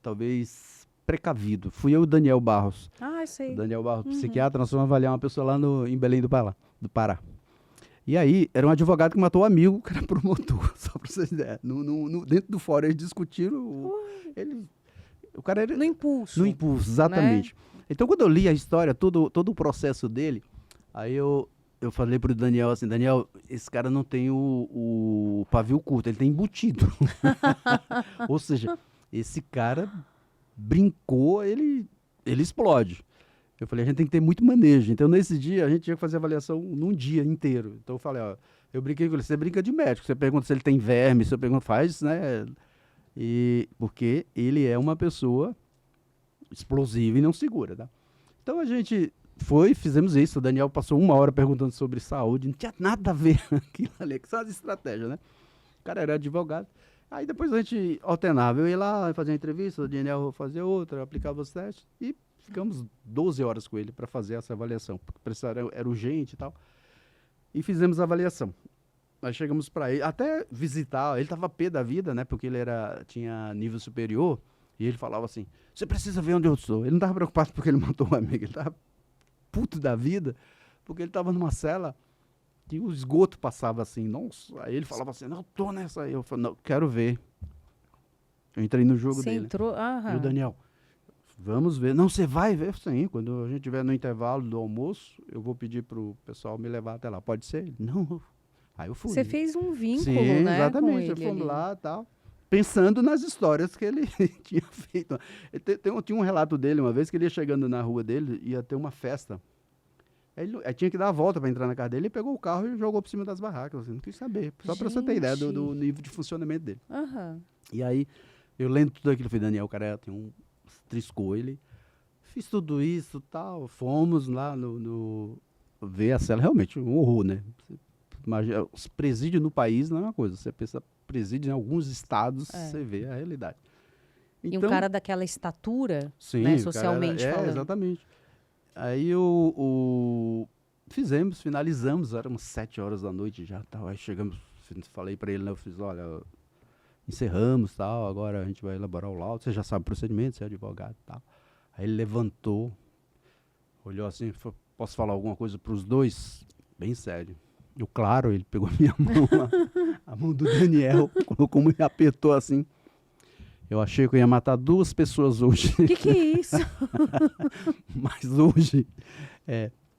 talvez, precavido. Fui eu e o Daniel Barros. Ah, eu O sei. Daniel Barros, psiquiatra, nós fomos avaliar uma pessoa lá em Belém do Pará. E aí, era um advogado que matou um amigo, que era promotor, só pra vocês verem. Dentro do fórum, eles discutiram, o cara era... No impulso. No impulso, exatamente. Então, quando eu li a história, todo o processo dele, aí eu falei pro Daniel assim, Daniel, esse cara não tem o pavio curto, ele tem embutido. Ou seja, esse cara brincou, ele explode. Eu falei, a gente tem que ter muito manejo. Então, nesse dia, a gente tinha que fazer avaliação num dia inteiro. Então, eu falei, ó, eu brinquei com ele, você brinca de médico, você pergunta se ele tem verme, você pergunta, faz, né? Porque ele é uma pessoa explosiva e não segura, tá? Então, a gente fizemos isso. O Daniel passou 1 hora perguntando sobre saúde, não tinha nada a ver com aquilo ali, que são as estratégias, né? O cara era advogado. Aí depois a gente alternava, eu ia lá fazer uma entrevista, o Daniel fazia outra, aplicava os testes e ficamos 12 horas com ele para fazer essa avaliação, porque era urgente e tal. E fizemos a avaliação. Nós chegamos para ele, até visitar, ele estava pé da vida, né, porque ele tinha nível superior, e ele falava assim, você precisa ver onde eu estou. Ele não estava preocupado porque ele matou um amigo, ele estava puto da vida, porque ele estava numa cela que o esgoto passava assim, nossa. Aí ele falava assim, não, tô nessa aí. Eu falei, não, quero ver. Eu entrei no jogo Você dele. entrou... E o Daniel, vamos ver. Não, você vai ver sim. Quando a gente estiver no intervalo do almoço, eu vou pedir pro pessoal me levar até lá. Pode ser? Ele, não. Aí eu fui. Você fez um vínculo, sim, né, exatamente. com Eu ele fomos ali. lá e tal. Pensando nas histórias que ele tinha feito. Tinha um relato dele uma vez que ele ia chegando na rua dele, ia ter uma festa. Aí tinha que dar a volta para entrar na casa dele, ele pegou o carro e jogou por cima das barracas. Assim, não quis saber, só para você ter ideia do nível de funcionamento dele. E aí, eu lendo tudo aquilo, falei, Daniel, o cara triscou ele. Fiz tudo isso tal, fomos lá ver a cela, realmente um horror, né? Imagina, os presídios no país não é uma coisa, você pensa presídio em alguns estados, você vê a realidade. E um cara daquela estatura, sim, né, socialmente falando. Exatamente. Aí finalizamos, eram umas 7 horas da noite já, tal. Aí chegamos, falei para ele, né, eu fiz, olha, encerramos, tal, agora a gente vai elaborar o laudo, você já sabe o procedimento, você é advogado, tal. Aí ele levantou, olhou assim, falou, posso falar alguma coisa para os dois? Bem sério. Eu, claro, ele pegou minha mão, a mão do Daniel, colocou, me apertou assim. Eu achei que eu ia matar 2 pessoas hoje. O que é isso? Mas hoje,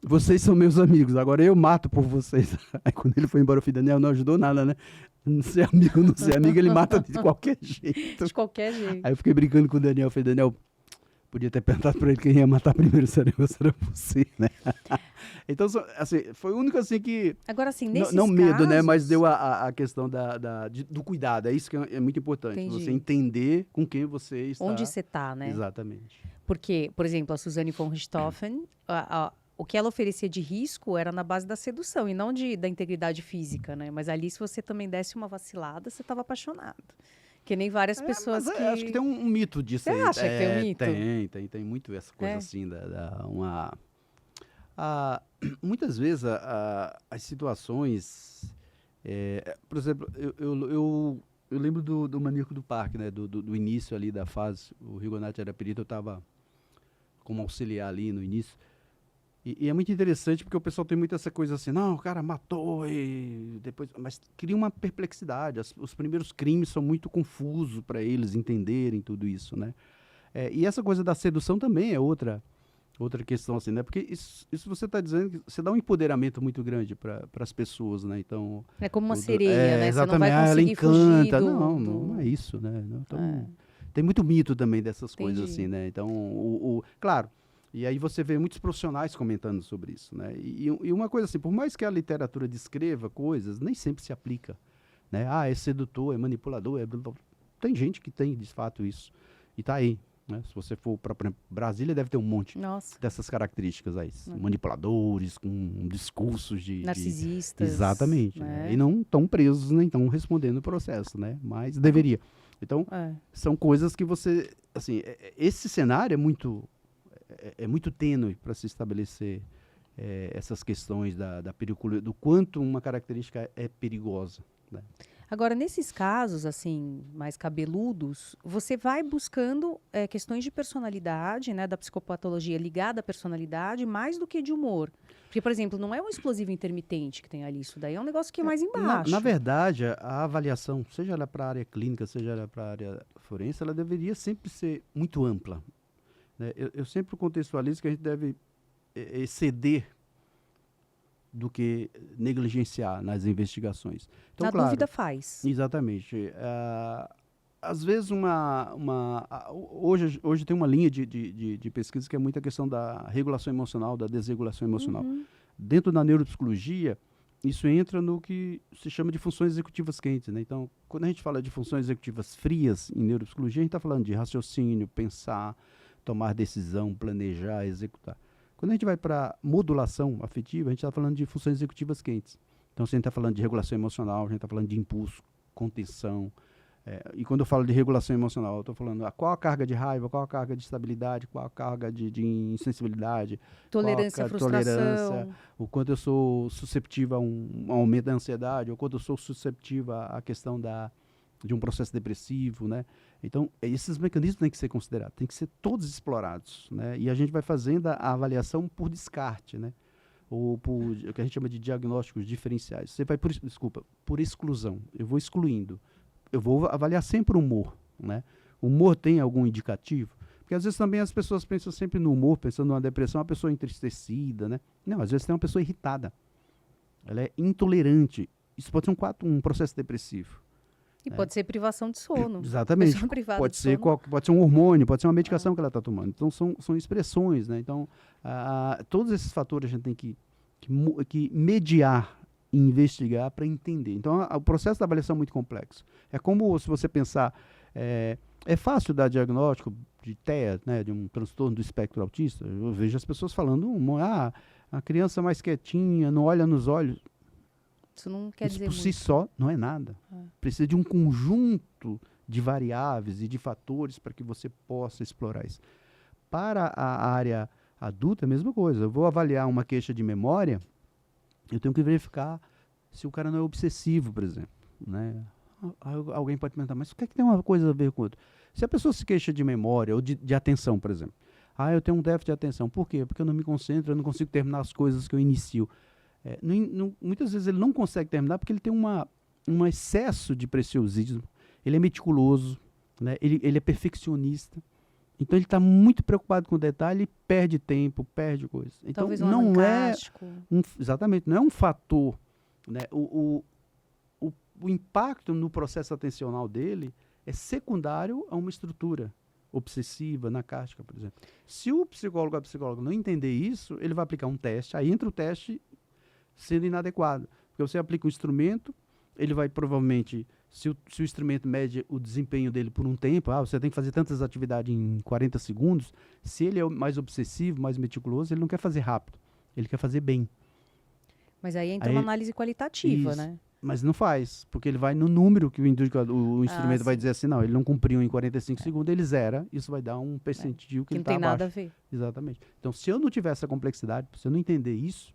vocês são meus amigos, agora eu mato por vocês. Aí quando ele foi embora, eu falei, Daniel, não ajudou nada, né? Não ser amigo, não ser amigo, ele mata de qualquer jeito. De qualquer jeito. Aí eu fiquei brincando com o Daniel, eu falei, Daniel, podia ter perguntado pra ele quem ia matar primeiro, se era você, né? Então, assim, foi o único assim que... Agora, assim, nesses não medo, casos, né? Mas deu a questão do cuidado. É isso que é muito importante. Entendi. Você entender com quem você está. Onde você está, né? Exatamente. Porque, por exemplo, a Suzane von Richthofen, o que ela oferecia de risco era na base da sedução e não da integridade física, né? Mas ali, se você também desse uma vacilada, você estava apaixonado. Que nem várias pessoas que... Acho que tem um mito disso. Você aí. acha que tem um mito? Tem muito essa coisa assim, muitas vezes as situações... por exemplo, eu lembro do Maníaco do Parque, né? Do início ali da fase. O Rigonati era perito, eu estava como auxiliar ali no início. E é muito interessante porque o pessoal tem muito essa coisa assim, não, o cara matou e depois... Mas cria uma perplexidade. Os primeiros crimes são muito confusos para eles entenderem tudo isso, né? E essa coisa da sedução também é outra Outra questão assim, né? Porque isso você está dizendo que você dá um empoderamento muito grande para as pessoas, né? Então, É como uma sereia, né? Você não vai exatamente, ela conseguir fugir encanta. Não é do... isso, né? É, Então, tem muito mito também dessas coisas assim, entendi. né? Então, claro, e aí você vê muitos profissionais comentando sobre isso, né? E uma coisa assim, por mais que a literatura descreva coisas, nem sempre se aplica, né? Ah, é sedutor, é manipulador, blá, blá. Tem gente que tem, de fato, isso. E tá aí, né? Se você for para Brasília, deve ter um monte Nossa, dessas características aí. né? Manipuladores, com discursos Narcisistas, Exatamente, né? E né? não estão presos, nem estão respondendo o processo, né? Mas deveria. Então, É. são coisas que você... Assim, esse cenário é muito tênue para se estabelecer essas questões do quanto uma característica é perigosa, né? Agora, nesses casos, assim, mais cabeludos, você vai buscando questões de personalidade, né, da psicopatologia ligada à personalidade, mais do que de humor. Porque, por exemplo, não é um explosivo intermitente que tem ali, isso daí é um negócio que é mais Na embaixo. verdade, a avaliação, seja ela para a área clínica, seja ela para a área forense, ela deveria sempre ser muito ampla, né? Eu sempre contextualizo que a gente deve exceder do que negligenciar nas investigações. Então, Na claro, dúvida faz. exatamente. Às vezes, hoje tem uma linha de pesquisa que é muito a questão da regulação emocional, da desregulação emocional. Uhum. Dentro da neuropsicologia, isso entra no que se chama de funções executivas quentes, né? Então, quando a gente fala de funções executivas frias em neuropsicologia, a gente está falando de raciocínio, pensar, tomar decisão, planejar, executar. Quando a gente vai para modulação afetiva, a gente está falando de funções executivas quentes. Então, se a gente está falando de regulação emocional, a gente está falando de impulso, contenção. E quando eu falo de regulação emocional, eu estou falando qual a carga de raiva, qual a carga de estabilidade, qual a carga de insensibilidade, qual a Tolerância à tolerância, frustração. o quanto eu sou susceptível a um aumento da ansiedade, ou quanto eu sou susceptível à questão de um processo depressivo, né? Então, esses mecanismos têm que ser considerados, têm que ser todos explorados, né? E a gente vai fazendo a avaliação por descarte, né? Ou por o que a gente chama de diagnósticos diferenciais. Você vai por exclusão. Eu vou excluindo. Eu vou avaliar sempre o humor, né? O humor tem algum indicativo? Porque às vezes também as pessoas pensam sempre no humor, pensando numa depressão, uma pessoa entristecida, né? Não, às vezes tem uma pessoa irritada. Ela é intolerante. Isso pode ser um processo depressivo. E pode ser privação de sono. Exatamente. Pessoa privada Pode de ser, sono. pode ser um hormônio, pode ser uma Ah, medicação que ela está tomando. Então, são expressões, né? Então, todos esses fatores a gente tem que mediar e investigar para entender. Então, o processo da avaliação é muito complexo. É como se você pensar, é fácil dar diagnóstico de TEA, né, de um transtorno do espectro autista. Eu vejo as pessoas falando, a criança mais quietinha, não olha nos olhos. isso não quer Isso dizer por si muito. só não é nada. Precisa de um conjunto de variáveis e de fatores para que você possa explorar isso. Para a área adulta, é a mesma coisa. Eu vou avaliar uma queixa de memória, eu tenho que verificar se o cara não é obsessivo, por exemplo, né? Alguém pode perguntar, mas o que é que tem uma coisa a ver com outra? Se a pessoa se queixa de memória ou de atenção, por exemplo. Eu tenho um déficit de atenção. Por quê? Porque eu não me concentro, eu não consigo terminar as coisas que eu inicio. Muitas vezes ele não consegue terminar porque ele tem um excesso de preciosismo. Ele é meticuloso, né? Ele é perfeccionista. Então ele está muito preocupado com o detalhe e perde tempo, perde coisas. Então Talvez um não é anancástico. exatamente, não é um fator, né? O impacto no processo atencional dele é secundário a uma estrutura obsessiva, anacástica, por exemplo. Se o psicólogo ou a psicóloga não entender isso, ele vai aplicar um teste, aí entra o teste sendo inadequado. Porque você aplica um instrumento, ele vai provavelmente, se o instrumento mede o desempenho dele por um tempo, você tem que fazer tantas atividades em 40 segundos, se ele é mais obsessivo, mais meticuloso, ele não quer fazer rápido, ele quer fazer bem. Mas aí entra uma Aí, análise qualitativa, isso, né? mas não faz, porque ele vai no número que o Ah, instrumento vai sim. dizer assim, não, ele não cumpriu em 45 segundos, ele zera, isso vai dar um percentil que Que ele não está tem nada a abaixo. ver. Exatamente. Então, se eu não tiver essa complexidade, se eu não entender isso,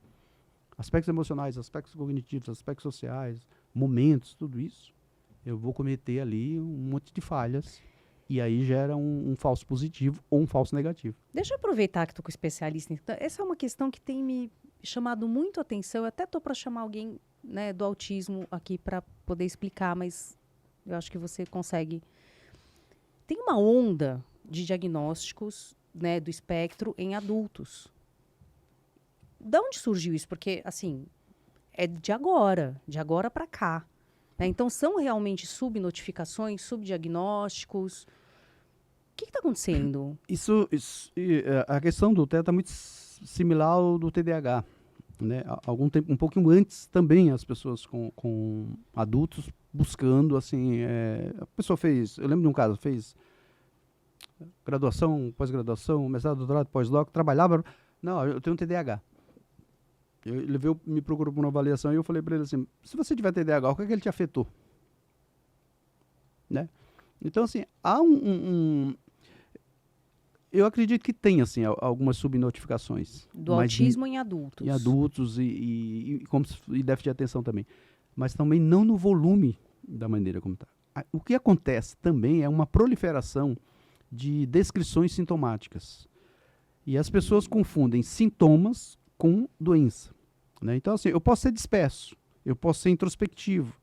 aspectos emocionais, aspectos cognitivos, aspectos sociais, momentos, tudo isso, eu vou cometer ali um monte de falhas e aí gera um falso positivo ou um falso negativo. Deixa eu aproveitar que estou com o especialista. Então, essa é uma questão que tem me chamado muito a atenção. Eu até estou para chamar alguém, né, do autismo aqui para poder explicar, mas eu acho que você consegue. Tem uma onda de diagnósticos né, do espectro em adultos. De onde surgiu isso? Porque, assim, é de agora para cá. Né? Então, são realmente subnotificações, subdiagnósticos? O que está acontecendo? A questão do TEA está muito similar ao do TDAH. Né? Algum tempo, um pouquinho antes, também as pessoas com adultos buscando, assim, a pessoa fez, eu lembro de um caso, fez graduação, pós-graduação, mestrado, doutorado, pós-doc, trabalhava, não, eu tenho um TDAH. Ele veio, me procurou por uma avaliação e eu falei para ele assim, se você tiver TDAH, o que é que ele te afetou? Né? Então, assim, há eu acredito que tem, assim, algumas subnotificações. Do autismo em adultos. Em adultos e déficit de atenção também. Mas também não no volume da maneira como está. O que acontece também é uma proliferação de descrições sintomáticas. E as pessoas confundem sintomas com doença. Né? Então, assim, eu posso ser disperso, eu posso ser introspectivo,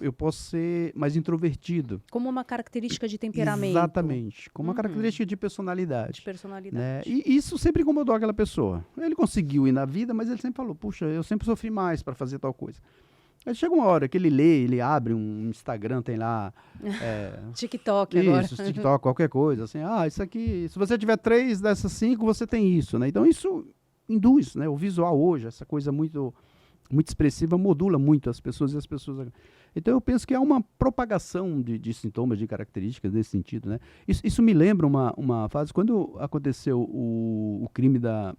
eu posso ser mais introvertido. Como uma característica de temperamento. Exatamente, como uma característica de personalidade. De personalidade. Né? E isso sempre incomodou aquela pessoa. Ele conseguiu ir na vida, mas ele sempre falou, puxa, eu sempre sofri mais para fazer tal coisa. Aí chega uma hora que ele lê, ele abre um Instagram, tem lá... TikTok agora. Isso, TikTok, qualquer coisa. Assim, isso aqui, se você tiver 3 dessas 5, você tem isso. Né? Então isso induz, né? O visual hoje, essa coisa muito expressiva, modula muito as pessoas e as pessoas... Então eu penso que há uma propagação de sintomas, de características nesse sentido. Né? Isso me lembra uma fase, quando aconteceu o crime da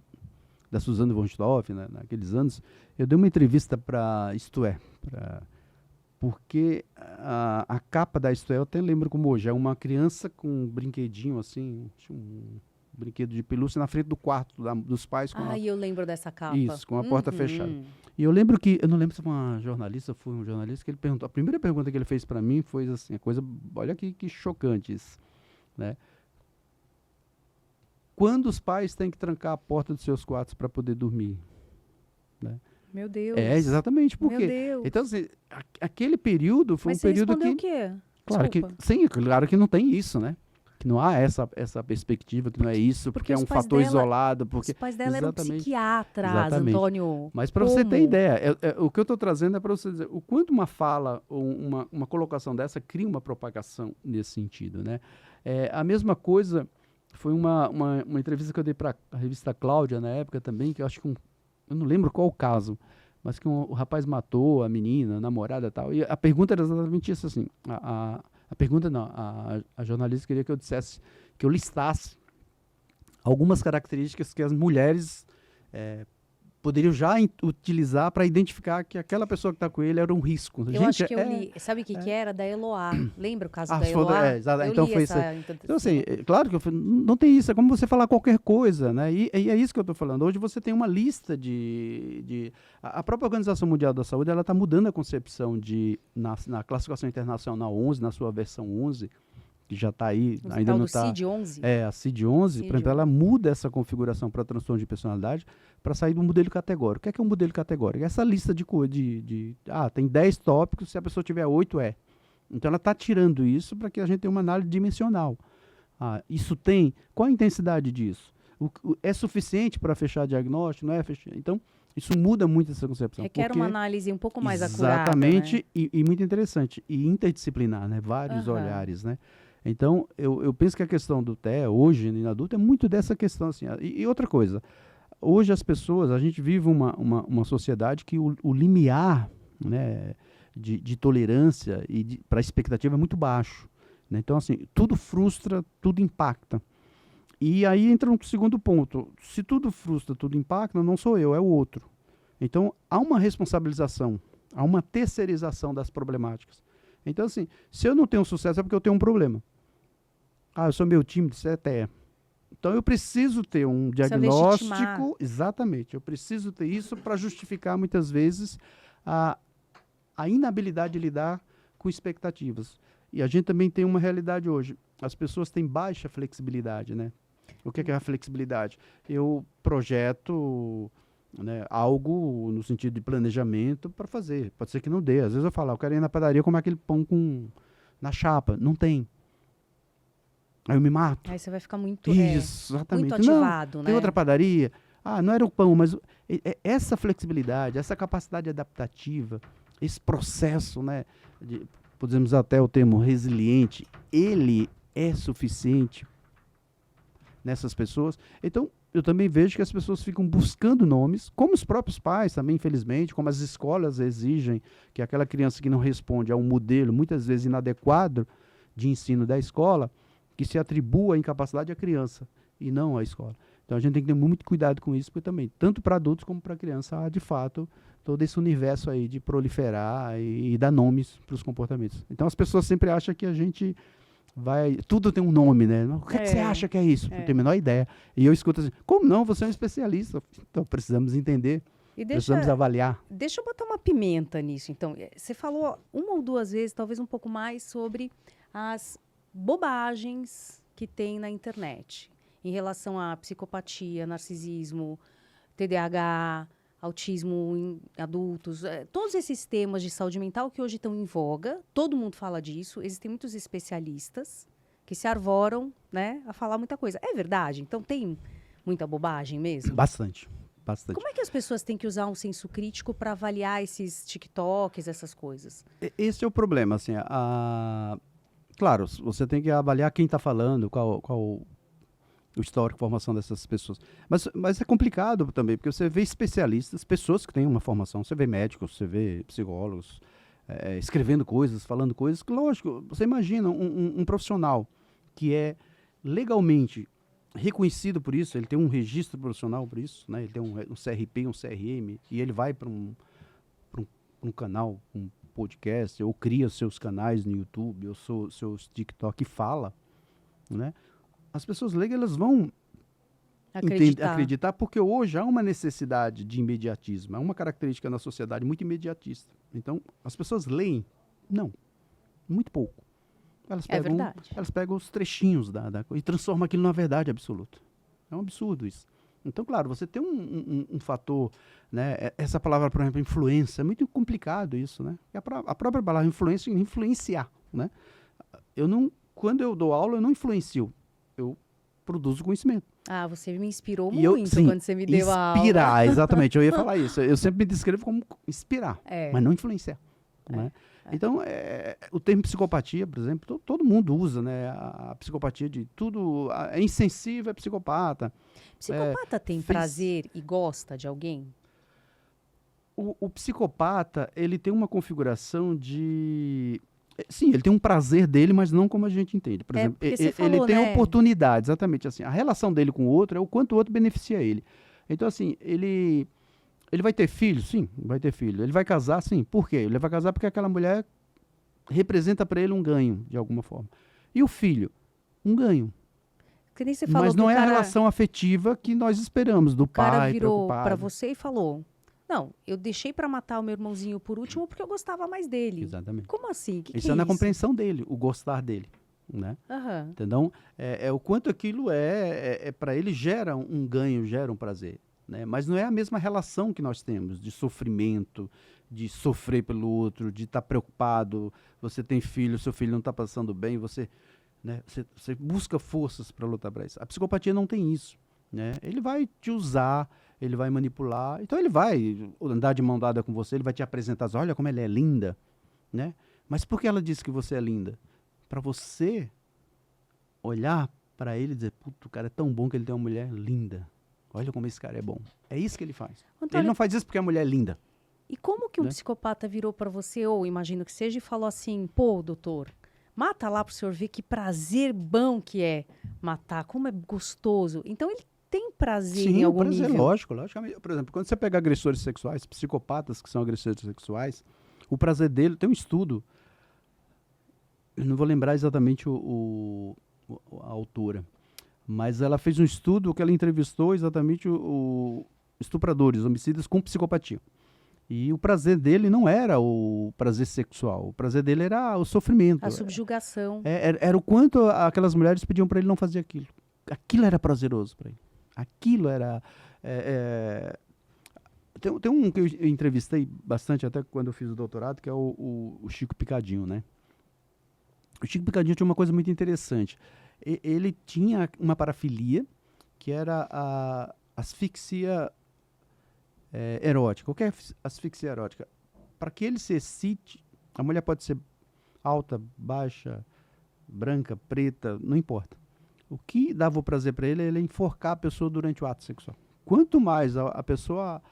Suzane von Richthofen, né, naqueles anos, eu dei uma entrevista para Isto É, porque a capa da Isto É, eu até lembro como hoje, é uma criança com um brinquedinho assim, um brinquedo de pelúcia na frente do quarto dos pais. Eu lembro dessa capa. Isso, com a porta fechada. E eu lembro que, eu não lembro se foi uma jornalista, foi um jornalista que ele perguntou, a primeira pergunta que ele fez para mim foi assim, a coisa, olha que chocante isso, né? Quando os pais têm que trancar a porta dos seus quartos para poder dormir? Né? Meu Deus. Exatamente, por quê? Meu Deus. Então, assim, aquele período foi um período que... Mas você respondeu o quê? Claro que não tem isso, né? Que não há essa perspectiva, que não é isso, porque é um fator isolado. Porque os pais dela eram psiquiatras, exatamente. Antônio. Mas para você ter ideia, o que eu estou trazendo é para você dizer o quanto uma fala ou uma colocação dessa cria uma propagação nesse sentido, né? A mesma coisa foi uma entrevista que eu dei para a revista Cláudia na época também, que eu acho que eu não lembro qual o caso, mas que o rapaz matou a menina, a namorada e tal. E a pergunta era exatamente isso, assim, a pergunta não, a jornalista queria que eu dissesse, que eu listasse algumas características que as mulheres poderiam já utilizar para identificar que aquela pessoa que está com ele era um risco. Eu acho que eu li, sabe o que era? Da Eloá. Lembra o caso da Eloá? Então foi isso. Então, assim, claro que não tem isso, é como você falar qualquer coisa, né? E é isso que eu estou falando. Hoje você tem uma lista a própria Organização Mundial da Saúde, ela está mudando a concepção na classificação internacional 11, na sua versão 11, que já está aí, ainda não está... CID-11? A CID-11, por exemplo, ela muda essa configuração para transtorno de personalidade para sair do modelo categórico. O que é um modelo categórico? Essa lista tem 10 tópicos, se a pessoa tiver 8, Então ela está tirando isso para que a gente tenha uma análise dimensional. Isso tem... Qual a intensidade disso? É suficiente para fechar diagnóstico? Não é? Então, isso muda muito essa concepção. Requer uma análise um pouco mais acurada. Exatamente, né? e muito interessante. E interdisciplinar, né? Vários olhares, né? Então, eu penso que a questão do TEA, hoje, em adulto, é muito dessa questão, assim. E outra coisa, hoje as pessoas, a gente vive uma sociedade que o limiar, né, de tolerância e para a expectativa é muito baixo. Né? Então, assim, tudo frustra, tudo impacta. E aí entra um segundo ponto. Se tudo frustra, tudo impacta, não sou eu, é o outro. Então, há uma responsabilização, há uma terceirização das problemáticas. Então, assim, se eu não tenho sucesso é porque eu tenho um problema. Eu sou meio tímido, isso é TEA. Então, eu preciso ter um diagnóstico. Exatamente. Eu preciso ter isso para justificar, muitas vezes, a inabilidade de lidar com expectativas. E a gente também tem uma realidade hoje. As pessoas têm baixa flexibilidade, né? O que é a flexibilidade? Eu projeto... Né, algo no sentido de planejamento para fazer. Pode ser que não dê. Às vezes eu falo, eu quero ir na padaria comer aquele pão na chapa. Não tem. Aí eu me mato. Aí você vai ficar muito, Isso, exatamente. muito ativado, Não, né? tem outra padaria. Ah, não era o pão, mas essa flexibilidade, essa capacidade adaptativa, esse processo, né, podemos até o termo resiliente, ele é suficiente nessas pessoas. Então, eu também vejo que as pessoas ficam buscando nomes, como os próprios pais também, infelizmente, como as escolas exigem que aquela criança que não responde a um modelo, muitas vezes inadequado, de ensino da escola, que se atribua a incapacidade à criança e não à escola. Então a gente tem que ter muito cuidado com isso, porque também, tanto para adultos como para criança, há de fato todo esse universo aí de proliferar e dar nomes para os comportamentos. Então as pessoas sempre acham que a gente vai... Tudo tem um nome, né? O que, é que você acha que é isso? Não tenho a menor ideia. E eu escuto assim, como não? Você é um especialista. Então precisamos entender, precisamos avaliar. Deixa eu botar uma pimenta nisso, então. Você falou uma ou duas vezes, talvez um pouco mais, sobre as bobagens que tem na internet em relação à psicopatia, narcisismo, TDAH, autismo em adultos, todos esses temas de saúde mental que hoje estão em voga, todo mundo fala disso, existem muitos especialistas que se arvoram, né, a falar muita coisa. É verdade? Então tem muita bobagem mesmo? Bastante, bastante. Como é que as pessoas têm que usar um senso crítico para avaliar esses TikToks, essas coisas? Esse é o problema, assim, claro, você tem que avaliar quem está falando, qual o histórico, a formação dessas pessoas. Mas é complicado também, porque você vê especialistas, pessoas que têm uma formação, você vê médicos, você vê psicólogos, escrevendo coisas, falando coisas, que, lógico, você imagina um profissional que é legalmente reconhecido por isso, ele tem um registro profissional por isso, né? Ele tem um CRP, um CRM, e ele vai para um canal, um podcast, ou cria seus canais no YouTube, ou seus TikTok e fala, né? As pessoas leigas, elas vão acreditar, porque hoje há uma necessidade de imediatismo, há uma característica na sociedade muito imediatista. Então, as pessoas leem? Não, muito pouco. Elas pegam os trechinhos da coisa e transformam aquilo numa verdade absoluta. É um absurdo isso. Então, claro, você tem um fator, né? Essa palavra, por exemplo, influência, é muito complicado isso, né? E a própria palavra influência, influenciar, né? Quando eu dou aula, eu não influencio, eu produzo conhecimento. Ah, você me inspirou muito quando você me deu a aula. Inspirar, exatamente, eu ia falar isso. Eu sempre me descrevo como inspirar, mas não influenciar. Né? Então, o termo psicopatia, por exemplo, todo mundo usa, né? A psicopatia de tudo, é insensível, é psicopata. Psicopata tem prazer e gosta de alguém? O psicopata, ele tem uma configuração de... Sim, ele tem um prazer dele, mas não como a gente entende. Por exemplo, ele tem oportunidade, exatamente assim. A relação dele com o outro é o quanto o outro beneficia ele. Então, assim, ele vai ter filho? Sim, vai ter filho. Ele vai casar? Sim. Por quê? Ele vai casar porque aquela mulher representa para ele um ganho, de alguma forma. E o filho? Um ganho. Que nem você falou. Mas não é a relação afetiva que nós esperamos do pai. O cara virou para você e falou... Não, eu deixei para matar o meu irmãozinho por último porque eu gostava mais dele. Exatamente. Como assim? Que isso é na compreensão dele, o gostar dele. Né? Uhum. Entendeu? É o quanto aquilo para ele gera um ganho, gera um prazer. Né? Mas não é a mesma relação que nós temos de sofrimento, de sofrer pelo outro, de estar preocupado. Você tem filho, seu filho não está passando bem, você busca forças para lutar para isso. A psicopatia não tem isso. Né? Ele vai te usar, ele vai manipular, então ele vai andar de mão dada com você, ele vai te apresentar, olha como ela é linda, né? Mas por que ela disse que você é linda? Para você olhar para ele e dizer, puto, o cara é tão bom que ele tem uma mulher linda, olha como esse cara é bom. É isso que ele faz. Antônio, ele não faz isso porque a mulher é linda. E como que um psicopata virou para você, ou imagino que seja, e falou assim, pô, doutor, mata lá pro senhor ver que prazer bom que é matar, como é gostoso. Então ele tem prazer em algum nível. Sim, lógico. Por exemplo, quando você pega agressores sexuais, psicopatas que são agressores sexuais, o prazer dele, tem um estudo, eu não vou lembrar exatamente a autora, mas ela fez um estudo que ela entrevistou exatamente estupradores, homicidas com psicopatia. E o prazer dele não era o prazer sexual, o prazer dele era o sofrimento. A subjugação. Era o quanto aquelas mulheres pediam para ele não fazer aquilo. Aquilo era prazeroso para ele. Aquilo era... Tem um que eu entrevistei bastante, até quando eu fiz o doutorado, que é o Chico Picadinho, né? O Chico Picadinho tinha uma coisa muito interessante. Ele tinha uma parafilia, que era a asfixia erótica. O que é asfixia erótica? Para que ele se excite, a mulher pode ser alta, baixa, branca, preta, não importa. O que dava o prazer para ele é enforcar a pessoa durante o ato sexual. Quanto mais a pessoa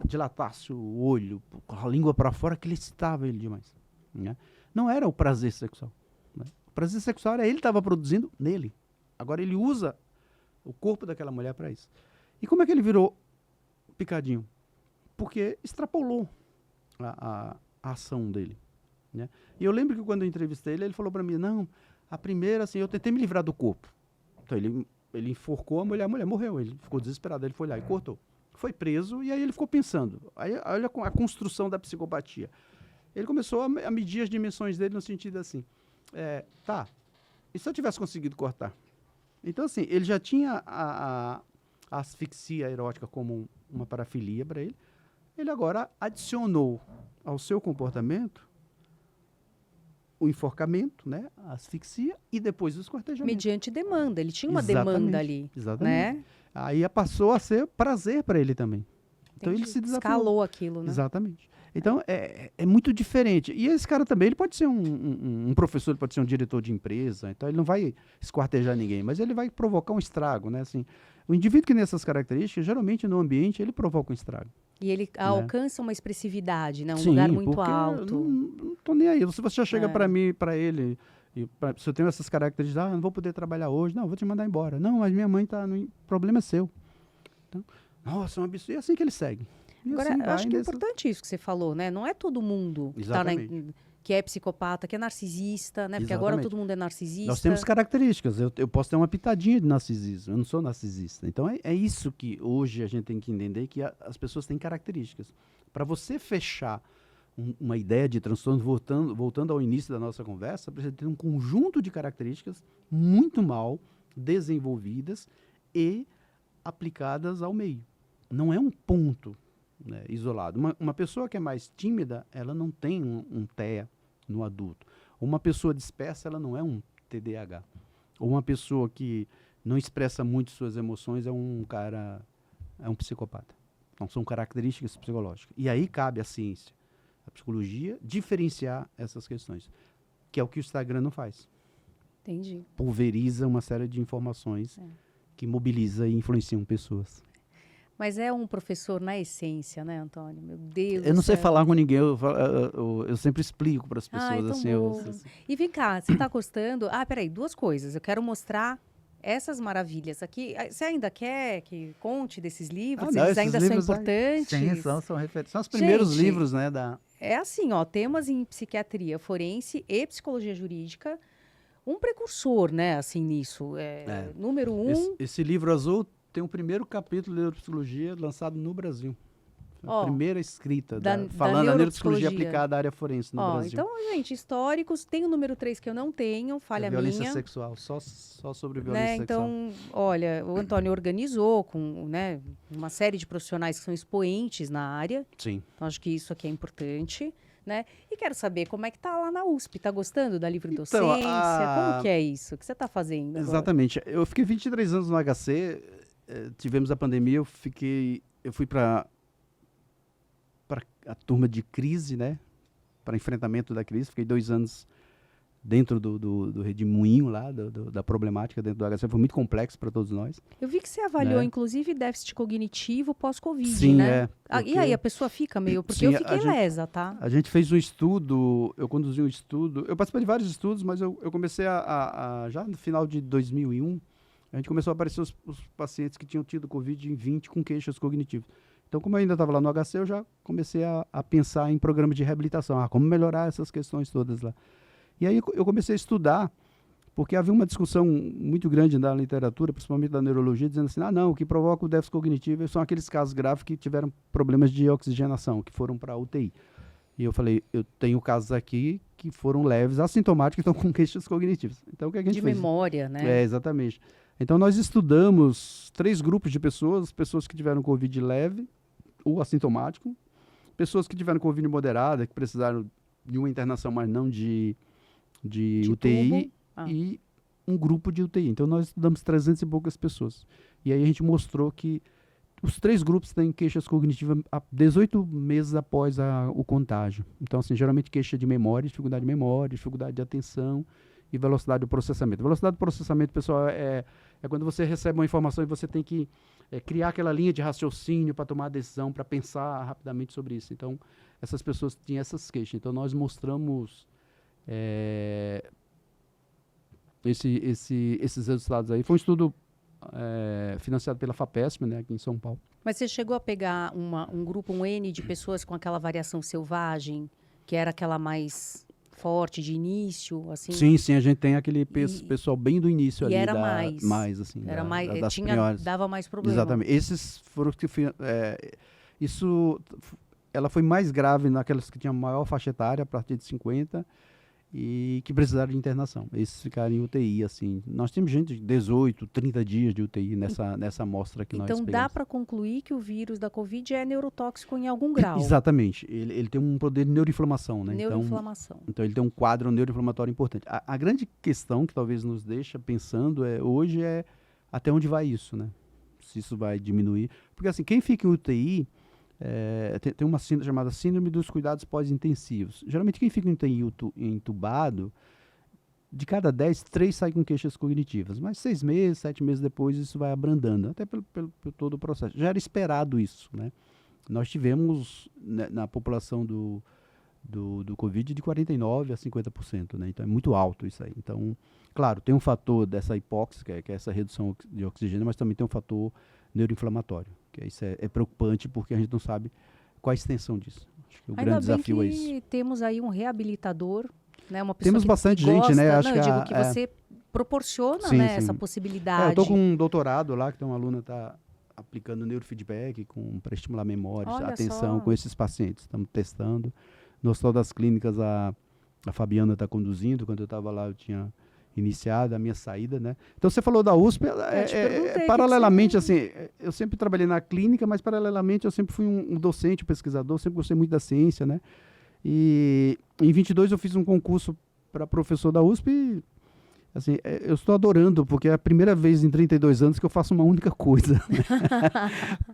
dilatasse o olho, com a língua para fora, que ele excitava ele demais. Né? Não era o prazer sexual. Né? O prazer sexual era ele estava produzindo nele. Agora ele usa o corpo daquela mulher para isso. E como é que ele virou picadinho? Porque extrapolou a ação dele. Né? E eu lembro que quando eu entrevistei ele, ele falou para mim, não, a primeira, assim, eu tentei me livrar do corpo. Então ele enforcou a mulher morreu. Ele ficou desesperado, ele foi lá e cortou. Foi preso e aí ele ficou pensando. Aí olha a construção da psicopatia. Ele começou a medir as dimensões dele no sentido assim, tá, e se eu tivesse conseguido cortar? Então assim, ele já tinha a asfixia erótica como uma parafilia para ele. Ele agora adicionou ao seu comportamento o enforcamento, né, a asfixia e depois o esquartejamento. Mediante demanda, ele tinha uma Exatamente, demanda ali, exatamente. né? Aí passou a ser prazer para ele também. Então ele se desafiou. Escalou aquilo, né? Exatamente. Então é muito diferente. E esse cara também, ele pode ser um professor, ele pode ser um diretor de empresa, então ele não vai esquartejar ninguém, mas ele vai provocar um estrago, né? Assim, o indivíduo que tem essas características, geralmente no ambiente, ele provoca um estrago. E ele alcança uma expressividade, né? Um Sim, lugar muito porque alto. Não tô nem aí. Se você já chega para mim, para ele, se eu tenho essas características, não vou poder trabalhar hoje, não, vou te mandar embora. Não, mas minha mãe tá no problema é seu. Então, nossa, é um absurdo. E é assim que ele segue. E Agora, assim eu acho que é nessa... importante isso que você falou, né? Não é todo mundo que é psicopata, que é narcisista, né? Porque agora todo mundo é narcisista. Nós temos características. Eu posso ter uma pitadinha de narcisismo. Eu não sou narcisista. Então, é isso que hoje a gente tem que entender, que as pessoas têm características. Para você fechar uma ideia de transtorno, voltando ao início da nossa conversa, precisa ter um conjunto de características muito mal desenvolvidas e aplicadas ao meio. Não é um ponto, né, isolado. Uma pessoa que é mais tímida, ela não tem um TEA no adulto. Uma pessoa dispersa, ela não é um TDAH. Ou uma pessoa que não expressa muito suas emoções é um psicopata. Então, são características psicológicas. E aí cabe a ciência, a psicologia, diferenciar essas questões, que é o que o Instagram não faz. Entendi. Pulveriza uma série de informações que mobiliza e influenciam pessoas. Mas é um professor na essência, né, Antônio? Meu Deus. Eu não sei falar com ninguém, eu sempre explico para as pessoas. Então assim, E vem cá, você está gostando? Peraí, duas coisas. Eu quero mostrar essas maravilhas aqui. Você ainda quer que conte desses livros? Não, eles ainda são importantes? Sim, são os primeiros livros, né? É assim, ó, temas em psiquiatria forense e psicologia jurídica. Um precursor, né, assim, nisso. Número 1. Esse livro azul tem o primeiro capítulo de neuropsicologia lançado no Brasil. A primeira escrita, falando da neuropsicologia aplicada à área forense no Brasil. Então, gente, históricos, tem o número 3 que eu não tenho, falha minha. Violência sexual, só sobre violência sexual. Então, olha, o Antônio organizou com, né, uma série de profissionais que são expoentes na área. Sim. Então, acho que isso aqui é importante. Né? E quero saber como é que tá lá na USP. Tá gostando da livre-docência? Como que é isso? O que você está fazendo agora? Exatamente. Eu fiquei 23 anos no HC, tivemos a pandemia, eu fui para a turma de crise, né? Para enfrentamento da crise. Fiquei 2 anos dentro do redemoinho lá, da problemática dentro do HC. Foi muito complexo para todos nós. Eu vi que você avaliou, inclusive, déficit cognitivo pós-Covid, sim, né? E aí a pessoa fica meio... Porque eu fiquei lesa, tá? A gente fez um estudo, eu conduzi um estudo, eu participei de vários estudos, mas eu comecei já no final de 2001, a gente começou a aparecer os pacientes que tinham tido Covid em 20 com queixas cognitivas. Então, como eu ainda estava lá no HC, eu já comecei a pensar em programas de reabilitação, como melhorar essas questões todas lá. E aí eu comecei a estudar, porque havia uma discussão muito grande na literatura, principalmente da neurologia, dizendo assim, não, o que provoca o déficit cognitivo são aqueles casos graves que tiveram problemas de oxigenação, que foram para a UTI. E eu falei, eu tenho casos aqui que foram leves, assintomáticos, que estão com queixas cognitivas. Então, o que a gente fez? De memória, né? Exatamente. Então, nós estudamos 3 grupos de pessoas que tiveram Covid leve ou assintomático, pessoas que tiveram Covid moderada, que precisaram de uma internação, mas não de UTI, e um grupo de UTI. Então, nós estudamos 300 e poucas pessoas. E aí a gente mostrou que os 3 grupos têm queixas cognitivas 18 meses após o contágio. Então, assim, geralmente queixa de memória, dificuldade de atenção e velocidade do processamento. Velocidade do processamento, pessoal, é quando você recebe uma informação e você tem que criar aquela linha de raciocínio para tomar a decisão, para pensar rapidamente sobre isso. Então, essas pessoas tinham essas queixas. Então, nós mostramos esses resultados aí. Foi um estudo financiado pela FAPESP, né, aqui em São Paulo. Mas você chegou a pegar um grupo, um N de pessoas com aquela variação selvagem, que era aquela mais forte de início, assim? Sim, a gente tem aquele pessoal bem do início ali. E era mais, assim. Era mais, das piores. dava mais problema. Exatamente. Esses foram os que... ela foi mais grave naquelas que tinham maior faixa etária, a partir de 50, e que precisaram de internação. Esses ficaram em UTI, assim. Nós temos gente de 18, 30 dias de UTI nessa amostra que nós pegamos. Então, dá para concluir que o vírus da Covid é neurotóxico em algum grau? Exatamente. Ele tem um poder de neuroinflamação, né? Neuroinflamação. Então, ele tem um quadro neuroinflamatório importante. A grande questão que talvez nos deixa pensando hoje é até onde vai isso, né? Se isso vai diminuir. Porque, assim, quem fica em UTI... tem uma síndrome chamada síndrome dos cuidados pós-intensivos. Geralmente quem fica em UTI entubado, de cada 10, 3 saem com queixas cognitivas, mas 6 meses, 7 meses depois isso vai abrandando, até pelo todo o processo. Já era esperado isso, né? Nós tivemos na população do Covid de 49% a 50%, né? Então é muito alto isso aí. Então, claro, tem um fator dessa hipóxia, que é essa redução de oxigênio, mas também tem um fator neuroinflamatório. Isso é preocupante porque a gente não sabe qual a extensão disso. Acho que o grande desafio é isso. Temos aí um reabilitador, né? Uma pessoa temos que bastante gosta, gente, né? Acho que você proporciona, sim, né, sim. essa possibilidade. Eu estou com um doutorado lá, que tem uma aluna que está aplicando neurofeedback para estimular a memória, Olha atenção só. com esses pacientes. Estamos testando. No Hospital das Clínicas, a Fabiana está conduzindo. Quando eu estava lá, eu tinha iniciado a minha saída, né? Então, você falou da USP, paralelamente, assim, eu sempre trabalhei na clínica, mas paralelamente eu sempre fui um docente, um pesquisador, sempre gostei muito da ciência, né? E em 22 eu fiz um concurso para professor da USP e, assim, eu estou adorando, porque é a primeira vez em 32 anos que eu faço uma única coisa, né?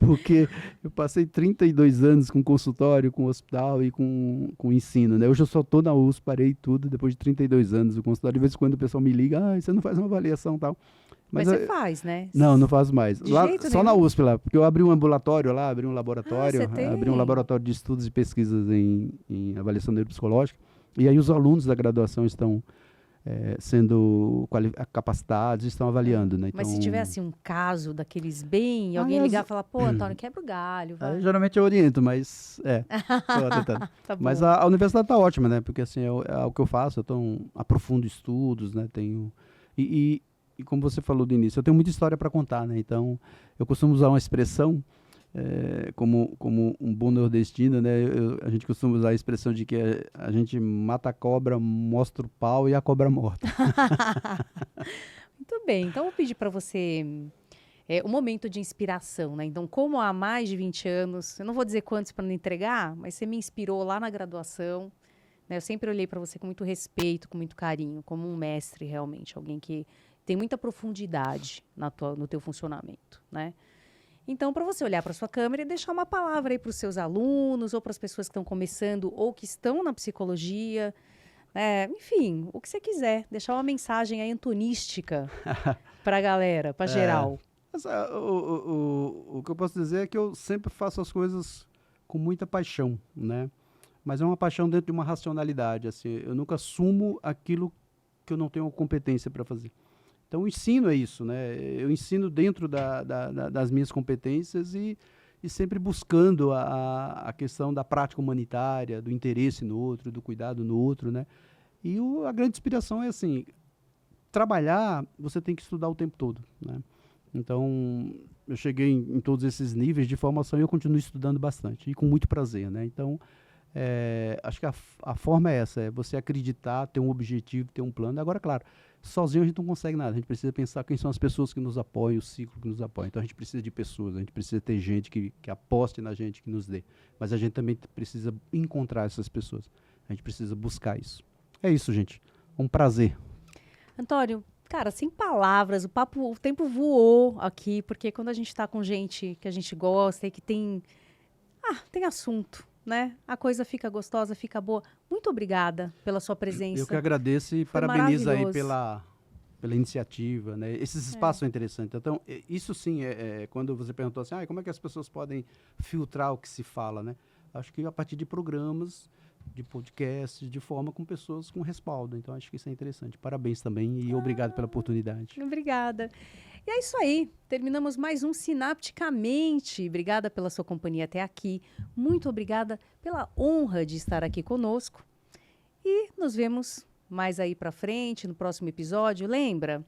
Porque eu passei 32 anos com consultório, com hospital e com ensino, né? Hoje eu só estou na USP, parei tudo, depois de 32 anos do consultório. De vez em quando o pessoal me liga, você não faz uma avaliação e tal. Mas você faz, né? Não faço mais. Lá, só nenhum? na USP lá, porque eu abri um ambulatório lá, abri um laboratório, você tem? abri um laboratório de estudos e pesquisas em avaliação neuropsicológica, e aí os alunos da graduação estão sendo capacitados, estão avaliando, né? Então, mas se tivesse um caso daqueles bem, alguém ligar e falar, pô, Antônio, quebra o galho, vai. Geralmente eu oriento, mas tô tentando. Tá bom. Mas a universidade está ótima, né? Porque assim, é o que eu faço, eu aprofundo estudos, né? Tenho e como você falou do início, eu tenho muita história para contar, né? Então, eu costumo usar uma expressão como um bom nordestino, né? A gente costuma usar a expressão de que a gente mata a cobra, mostra o pau e a cobra morta. Muito bem, então eu vou pedir para você um momento de inspiração, né? Então, como há mais de 20 anos, eu não vou dizer quantos para não entregar, mas você me inspirou lá na graduação, né? Eu sempre olhei para você com muito respeito, com muito carinho, como um mestre realmente, alguém que tem muita profundidade no teu funcionamento, né? Então, para você olhar para sua câmera e deixar uma palavra aí para os seus alunos ou para as pessoas que estão começando ou que estão na psicologia, enfim, o que você quiser, deixar uma mensagem aí antonística para a galera, para geral. O que eu posso dizer é que eu sempre faço as coisas com muita paixão, né? Mas é uma paixão dentro de uma racionalidade, assim, eu nunca assumo aquilo que eu não tenho competência para fazer. Então, o ensino é isso, né? Eu ensino dentro das minhas competências e sempre buscando a questão da prática humanitária, do interesse no outro, do cuidado no outro, né? E a grande inspiração é assim, trabalhar, você tem que estudar o tempo todo, né? Então, eu cheguei em todos esses níveis de formação e eu continuo estudando bastante, e com muito prazer, né? Então, acho que a forma é essa, é você acreditar, ter um objetivo, ter um plano. Agora, claro, sozinho a gente não consegue nada, a gente precisa pensar quem são as pessoas que nos apoiam, o ciclo que nos apoia. Então a gente precisa de pessoas, a gente precisa ter gente que aposte na gente, que nos dê. Mas a gente também precisa encontrar essas pessoas, a gente precisa buscar isso. É isso, gente, um prazer. Antônio, Cara, sem palavras, o tempo voou aqui, porque quando a gente está com gente que a gente gosta e que tem assunto, né? A coisa fica gostosa, fica boa. Muito obrigada pela sua Eu que presença. agradeço e Foi parabenizo aí maravilhoso. pela iniciativa, né? Esses espaços são interessantes. Então, isso sim, quando você perguntou assim, como é que as pessoas podem filtrar o que se fala, né? Acho que a partir de programas, de podcasts, de forma com pessoas com respaldo. Então, acho que isso é interessante. Parabéns também e obrigado pela oportunidade. Obrigada. E é isso aí. Terminamos mais um Sinapticamente. Obrigada pela sua companhia até aqui. Muito obrigada pela honra de estar aqui conosco. E nos vemos mais aí pra frente, no próximo episódio. Lembra?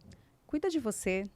Cuida de você.